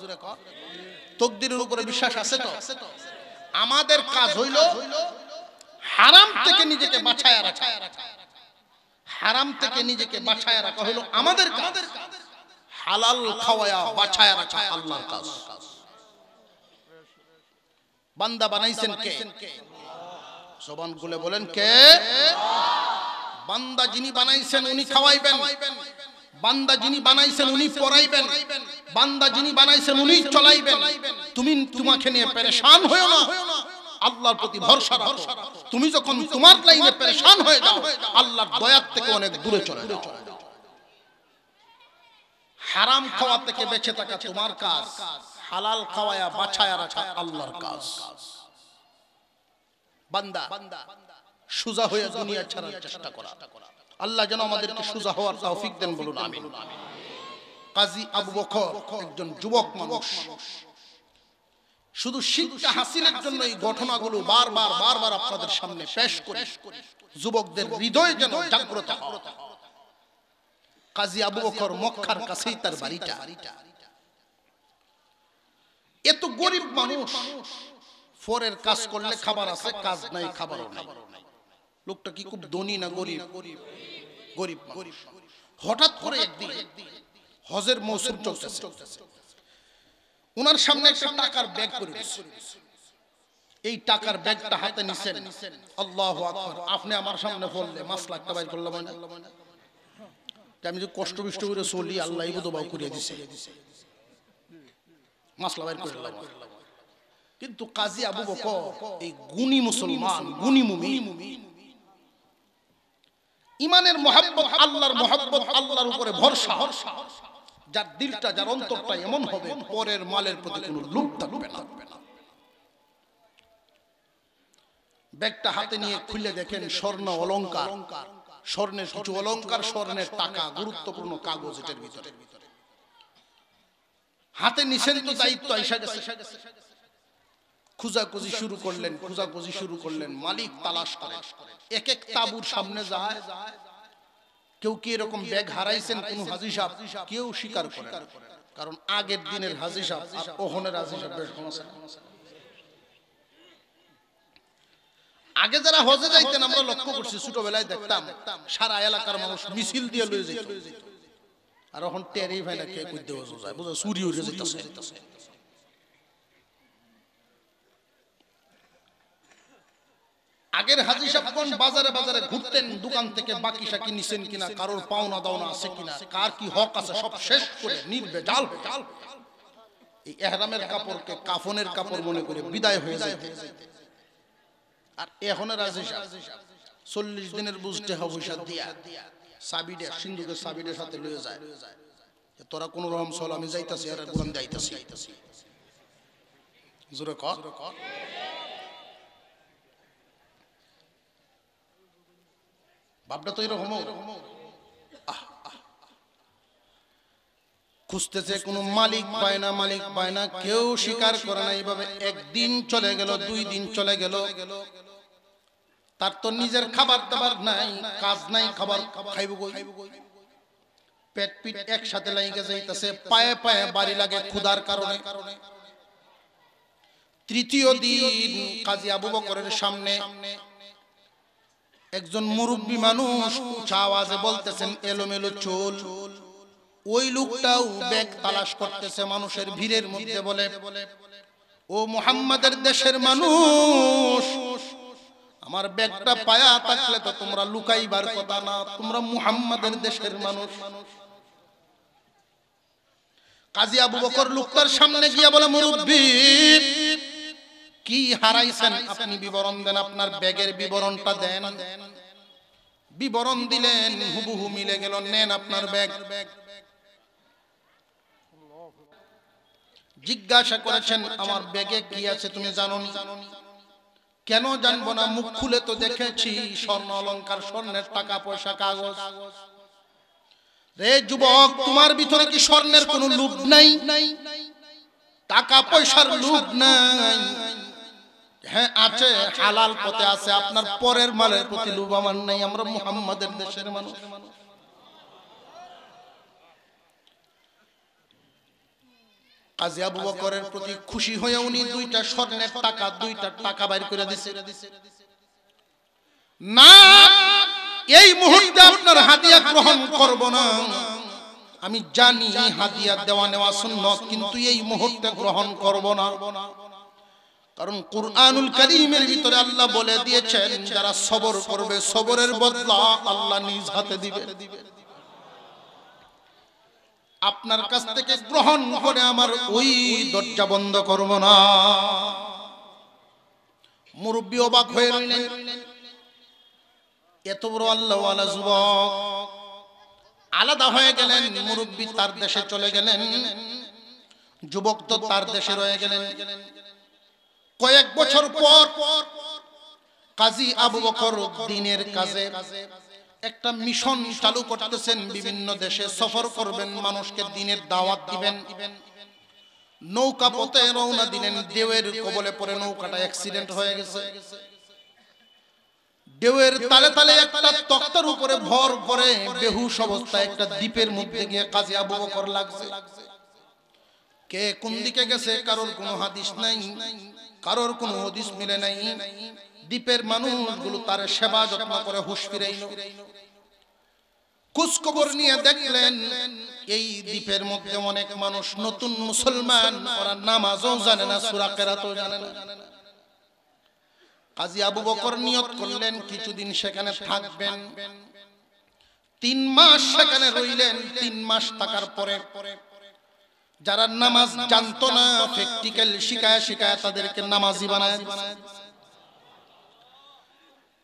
তাকদীরের উপরে বিশ্বাস আছে তো? আমাদের কাজ হইল হারাম থেকে নিজেকে বাঁচায়া রাখা, হারাম থেকে নিজেকে বাঁচায়া রাখা হইল আমাদের কাজ। হালাল খাওয়ায়া বাঁচায়া রাখা আল্লাহর কাজ। বান্দা বানাইছেন কে? জবান খুলে বলেন কে? বান্দা যিনি বানাইছেন উনি খাওয়াইবেন, বান্দা যিনি বানাইছেন উনি পড়াইবেন, বান্দা যিনি বানাইছেন উনি চলাইবেন। তুমি তোমাকে নিয়ে পেরেশান হয়ো না, আল্লাহর প্রতি ভরসা রাখো। তুমি যখন তোমার লাইনে পেরেশান হয়ে যাও, আল্লাহর দয়া থেকে অনেক দূরে চলে যাও। হারাম খাওয়া থেকে বেঁচে থাকা তোমার কাজ, হালাল খাওয়ায়া বাঁচায়া রাখা আল্লাহর কাজ। বান্দা সোজা হয়ে দুনিয়া ছাড়ার চেষ্টা করা, আল্লাহ যেন আমাদেরকে সোজা হওয়ার তৌফিক দেন, বলুন আমিন। কাজী আবু বকর একজন যুবক মানুষ, শুধু শিক্ষা হাসিলের জন্য এই ঘটনাগুলো বারবার আপনাদের সামনে পেশ করি, যুবকদের হৃদয় যেন জাগ্রত হয়। কাজী আবু বকর মক্কার কাছেই তার বাড়িটা। এত গরিব মানুষ, ফরের কাজ করলে খাবার আছে, কাজ নাই খাবারও নাই। লোকটা কি খুব ধনী না গরিব? গরিব মানুষ। হঠাৎ করে একদিন হজের মৌসুম চলতেছে, ওনার সামনে একটা টাকার ব্যাগ পড়ে গেছে। এই টাকার ব্যাগটা হাতে নিছেন, আল্লাহু আকবার। আপনি আমার সামনে বললে মাসলা একটা বাইর করলাম না, আমি যে কষ্ট বিষ্ট করে চলি, আল্লাহ বুধবাও করিয়ে দিছে, মাসলা বাইর করলাম। কিন্তু কাজী আবু বকর এই গুণী মুসলমান, গুণী মুমিন, ইমানের মহব্বত, আল্লাহর মহব্বত, আল্লাহর উপরে ভরসা, যার দিলটা, যার অন্তরটা এমন হবে, পরের মালের প্রতি কোনো লোভ থাকবে না। ব্যাগটা হাতে নিয়ে খুলে দেখেন স্বর্ণ অলংকার, স্বর্ণের কিছু অলংকার, স্বর্ণের টাকা, গুরুত্বপূর্ণ কাগজ এটার ভিতরে। হাতে নিছেন তো দায়িত্ব আইসা গেছে। খুঁজাখুঁজি শুরু করলেন, মালিক তালাশ করে, এক এক তাবুর সামনে যায়। কেউ কি এরকম ব্যাগ হারাইছেন কোন হাজী সাহেব? কেউ স্বীকার করে না, কারণ আগের দিনের হাজী সাহেব আর ওহনের হাজী সাহেব বেশ সমস্যা। আগে যারা হজে যাইতেন আমরা লক্ষ্য করছি, ছোটবেলায় দেখতাম সারা এলাকার মানুষ মিছিল দিয়ে লয়ে যেত, আর এখন টেরই ভাই না কে কই দেওয়া যায়, বুঝা চুরি হয়ে যাইতেছে। আগের হাজী সাহেবগণ বাজারে বাজারে ঘুরতেন, দোকান থেকে বাকি সাকি নিছেন কিনা, কারোর পাওনা দাওনা আছে কিনা, কার কি হক আছে, সব শেষ করে নির্ভেজাল এই ইহরামের কাপড়কে কাফনের কাপড় মনে করে বিদায় হয়ে যায়। আর এখনের হাজী সাহেব 40 দিনের বুঝতে হবে দিয়া সাবিডে, সিন্ধুকের সাবিডের সাথে লয়ে যায়, তোরা কোন রকম চল, আমি যাইতাছি, আর কোরআন যাইতাছি। জোরে কর। ভাবটা তো এরকম, খুঁজতেছে, কোনো মালিক পায় না, কেউ স্বীকার করে না। এইভাবে একদিন চলে গেল, 2 দিন চলে গেল, তার তো নিজের খাবার দাবার নাই, কাজ নাই, খাবার খাইব কই? পেট পিট একসাথে লাগিয়ে যাইতেছে, পায়ে পায়ে বাড়ি লাগে ক্ষুধার কারণে। তৃতীয় দিন কাজী আবু বকরের সামনে একজন মুরব্বী মানুষ উঁচা আওয়াজে বলতেছেন, এলোমেলো চুল। ওই লোকটাও ব্যাগ তালাশ করতেছে মানুষের ভিড়ের মধ্যে, বলে, ও মুহাম্মাদের দেশের মানুষ, আমার ব্যাগটা পায়া থাকলে তো তোমরা লুকাইবার কথা না, তোমরা মুহাম্মাদের দেশের মানুষ। কাজী আবু বকর লোকটার সামনে গিয়া বলে, মুরব্বী, কি হারাইছেন আপনি বিবরণ দেন, আপনার ব্যাগের বিবরণটা দেন। বিবরণ দিলেন, হুবহু মিলে গেল, নেন আপনার ব্যাগ। জিজ্ঞাসা করেছেন, আমার ব্যাগে কি আছে তুমি জানো নি? কেন জানবো না, মুখ খুলে তো দেখেছি, স্বর্ণ অলংকার, স্বর্ণের টাকা পয়সা, কাগজ। রে যুবক, তোমার ভিতরে কি স্বর্ণের কোনো লোভ নাই? টাকা পয়সার লোভ নাই? হ্যাঁ আছে, হালাল পথে আছে, আপনার পরের মালের প্রতি লোভ আমার নাই, আমরা মুহাম্মাদের দেশের মানুষ। কাজী আবু বকরের প্রতি খুশি হয়ে উনি 2টা স্বর্ণের টাকা, 2টা টাকা বাইর করে দিয়েছে। না, এই মুহূর্তে আপনার হাদিয়া গ্রহণ করব না, আমি জানি হাদিয়া দেওয়া নেওয়া সুন্নাত, কিন্তু এই মুহূর্তে গ্রহণ করব না। কারণ কুরআনুল কারীমের ভিতরে আল্লাহ বলে দিয়েছেন, যারা সবর করবে সবরের বদলা আল্লাহ নিজ হাতে দিবে। আপনার কাছ থেকে গ্রহণ করে আমার ওই দরজা বন্ধ করব না। মুরব্বি অবাক হয়ে রইলেন, এত বড় আল্লাহওয়ালা যুবক। আলাদা হয়ে গেলেন, মুরব্বি তার দেশে চলে গেলেন, যুবক তো তার দেশে রয়ে গেলেন। কয়েক বছর পর কাজী আবু বকর দ্বীনের কাজে একটা মিশন চালু করতেছেন, বিভিন্ন দেশে সফর করবেন, মানুষকে দ্বীনের দাওয়াত দিবেন। নৌকা পথে রওনা দিলেন, ঢেউয়ের কবলে পড়ে নৌকাটা অ্যাক্সিডেন্ট হয়ে গেছে। ঢেউয়ের তালে তালে একটা তক্তার উপরে ভর করে বেহুশ অবস্থায় একটা দ্বীপের মধ্যে গিয়ে কাজী আবু বকর লাগছে। কে কোন দিকে গেছে কারোর কোনো হাদিস নাই, কারোর কোনো হাদিস মিলে নাই। দ্বীপের মানুষগুলো তার সেবা যত্ন করে হুঁশ ফিরাইল। খোঁজ খবর নিয়ে দেখলেন এই দ্বীপের মধ্যে অনেক মানুষ নতুন মুসলমান, ওরা নামাজও জানে না, সূরা কেরাতও জানে না। কাজী আবু বকর নিয়ত করলেন কিছুদিন সেখানে থাকবেন। 3 মাস সেখানে রইলেন। 3 মাস থাকার পরে যারা নামাজ জানতো না, প্র্যাকটিক্যাল শিখায় শিখায় তাদেরকে নামাজি বানায়।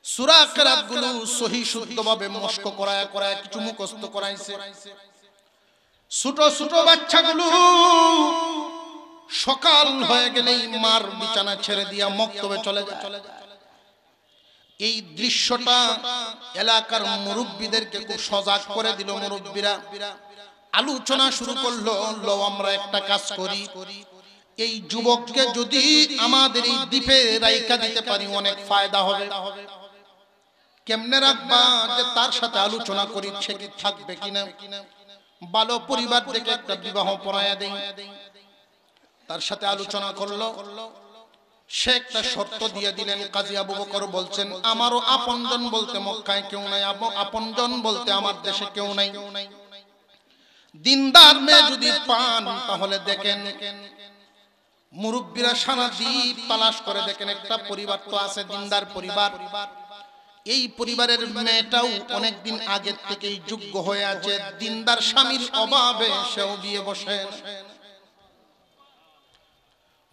সূরা কেরাত গুলো সহি শুদ্ধভাবে মস্ক করায় করায় কিছু মুখস্থ করাইছে। ছোট ছোট বাচ্চাগুলো সকাল হয়ে গেলেই মার বিছানা ছেড়ে দিয়া মক্তবে চলে যায়। এই দৃশ্যটা এলাকার মুরব্বীদেরকে খুব সজাগ করে দিল। মুরব্বীরা আলোচনা শুরু করলো, লো আমরা একটা কাজ করি, এই যুবককে যদি আমাদের এই দ্বীপে রাইখা দিতে পারি অনেক ফায়দা হবে। কেমনে রাখবা, যে তার সাথে আলোচনা করি সে কি থাকবে কিনা, ভালো পরিবার থেকে একটা বিবাহ পড়ায়া দেই। তার সাথে আলোচনা করলো, সে একটা শর্ত দিয়ে দিলেন। কাজী আবু বকর বলছেন, আমারও আপনজন বলতে মক্কায় কেউ নাই, আপনজন বলতে আমার দেশে কেউ নাই। দিনদার মেয়ে যদি পান তাহলে দেখেন। মুরব্বীরা সারা দ্বীপ তালাশ করে দেখেন একটা পরিবার তো আছে, দিনদার পরিবার। এই পরিবারের মেয়েটাও অনেকদিন আগের থেকেই যোগ্য হয়ে আছে, দিনদার স্বামীর অভাবে সেও বিয়ে বসে।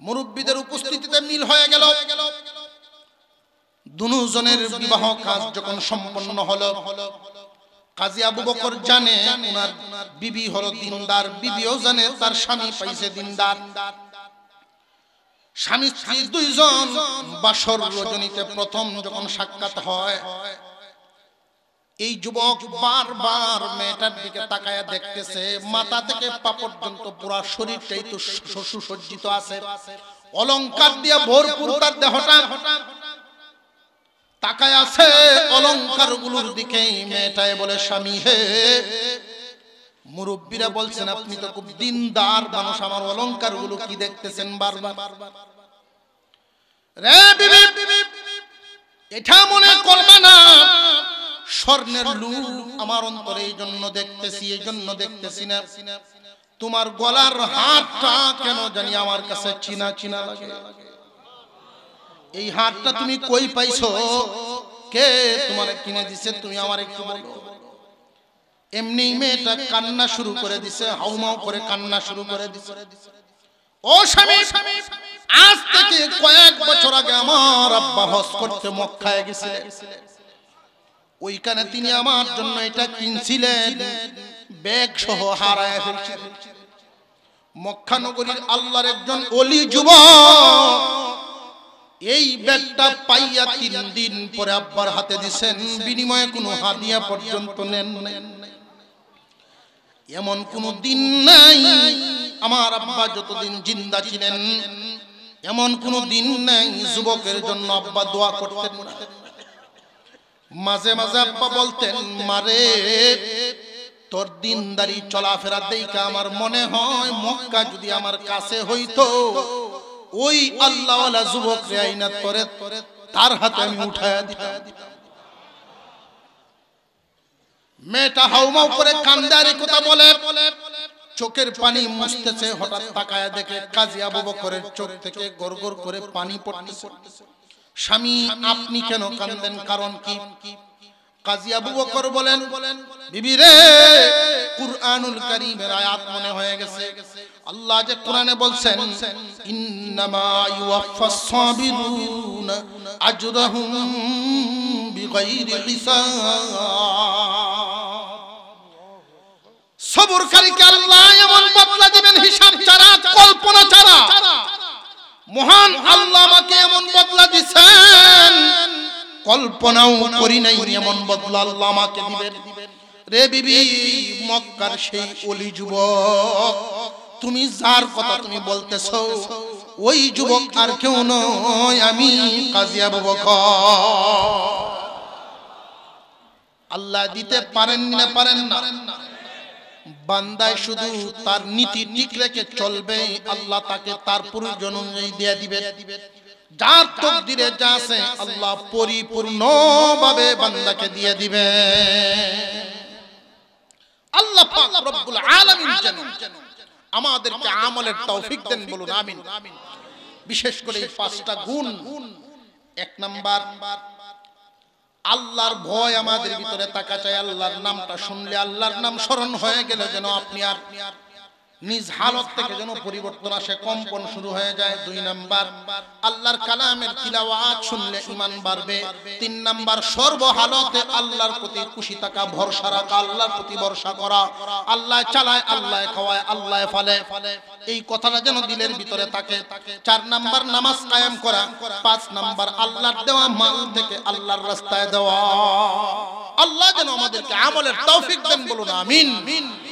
মুরব্বীদের উপস্থিতিতে মিল হয়ে গেল। দুজনের বিবাহ কাজ যখন সম্পন্ন হলো, কাজী আবু বকর জানে ওনার বিবি হলো দিনদার, বিবিও জানে তার স্বামী পাইছে দিনদার। স্বামী স্ত্রী দুইজন বাসর রজনীতে প্রথম যখন সাক্ষাৎ হয়, এই যুবক বারবার মেয়েটার দিকে তাকায়া দেখতেছে। মাথা থেকে পা পর্যন্ত পুরো শরীরটাই তো সুসজ্জিত আছে, অলংকার দিয়ে ভরপুর তার দেহটা। তাকায় আছে অলংকার গুলোর দিকে। মেয়েটাই বলে, স্বামী হে। মুরব্বীরা বলছেন, আপনি তো খুব দিনদার মানুষ, আমার অলংকার গুলো কি দেখতেছেন বারবার? রে বিবি, এটা মনে করবে না স্বর্ণের লুট আমার অন্তরে, এই জন্য দেখতেছি, এই জন্য দেখতেছি না। তোমার গলার হারটা কেন জানি আমার কাছে চিনা চিনা লাগে। এই হারটা তুমি কই পাইছো? কে তোমার কিনে দিছে? তুমি আমার একটু বলো। এমনি মেয়েটা কান্না শুরু করে দিছে, হাউমাউ করে কান্না শুরু করে দিছে। ও স্বামী, আজ থেকে কয়েক বছর আগে আমার আব্বা হজ করতে মক্কায় গেছে, ওইখানে তিনি আমার জন্য এটা কিনছিলেন, ব্যাগ সহ হারায় ফেলছিলেন। মক্কা নগরীর আল্লাহর একজন ওলি যুবক এই ব্যাগটা পাইয়া 3 দিন পরে আব্বার হাতে দিছেন, বিনিময়ে কোনো হাদিয়া পর্যন্ত নেন। এমন কোন দিন নাই আমার আব্বা যতদিন জিন্দা ছিলেন, এমন কোন দিন নাই যুবকের জন্য আব্বা দোয়া করতেন না। মাঝে মাঝে আব্বা বলতেন, মারে তোর দিনদারি চলাফেরা দেখে আমার মনে হয় মক্কা যদি আমার কাছে হইতো, ওই আল্লাহওয়ালা যুবকরে আইনা তোরে তার হাতে আমি উঠায়া দিতাম। মেয়েটা হাউমাউ করে কান্দারি কথা বলে, চোখের পানি মুছতেছে। হঠাৎ তাকায়া দেখে কাজী আবু বকরের চোখ থেকে গড়গড় করে পানি পড়তেছে। স্বামী, আপনি কেন কান্দেন, কারণ কি? কাজী আবু বকর বলেন, বিবি রে, কুরআনুল কারীমের আয়াত মনে হয়ে গেছে। আল্লাহ যে কোরআনে বলছেন, ইন্নামা ইউওয়াফাস সাবিরুনা আজরাহুম বিগাইরি হিসাব। সবরকারীকে আল্লাহ এমন বদলা দিবেন হিসাব ছাড়া, কল্পনা ছাড়া। মহান আল্লাহ আমাকে এমন বদলা দিবেন কল্পনাও করি নাই এমন বদলা আল্লাহ আমাকে দিবেন। রে বিবি, মক্কার সেই ওলি যুবক, তুমি যার কথা তুমি বলতেছো ওই যুবক আর কেউ নয়, আমি কাজী আবু বকর। আল্লাহ দিতে পারেন না পারেন না? বান্দায় শুধু তার নীতি ঠিক রেখে চলবে, আল্লাহ তাকে তার প্রয়োজন অনুযায়ী দিয়ে দিবে। যার তাকদীরে যা আছে আল্লাহ পরিপূর্ণভাবে বান্দাকে দিয়ে দিবে। আল্লাহ পাক রব্বুল আলামিন যেন আমাদেরকে আমলের তৌফিক দেন, বলুন আমিন। বিশেষ করে এই 5টা গুণ। 1 নাম্বার, আল্লাহর ভয় আমাদের ভিতরে থাকা চাই। আল্লাহর নামটা শুনলে, আল্লাহর নাম স্মরণ হয়ে গেলে যেন আপনি আর নিজ হালত থেকে যেন পরিবর্তন আসে, কম্পন শুরু হয়ে যায়। 2 নাম্বার, আল্লাহর কালামের তিলাওয়াত শুনলে ঈমান বাড়বে। 3 নাম্বার, সর্বহালতে আল্লাহর প্রতি খুশি থাকা, ভরসা রাখা, আল্লাহর প্রতি ভরসা করা। আল্লাহ চালায়, আল্লাহ খাওয়ায়, আল্লাহ ফলে, এই কথাটা যেন দিলের ভিতরে থাকে। 4 নাম্বার, নামাজ কায়েম করা। 5 নাম্বার, আল্লাহর দেওয়া মাল থেকে আল্লাহর রাস্তায় দেওয়া। আল্লাহ যেন আমাদেরকে আমলের তৌফিক দেন, বলুন আমিন।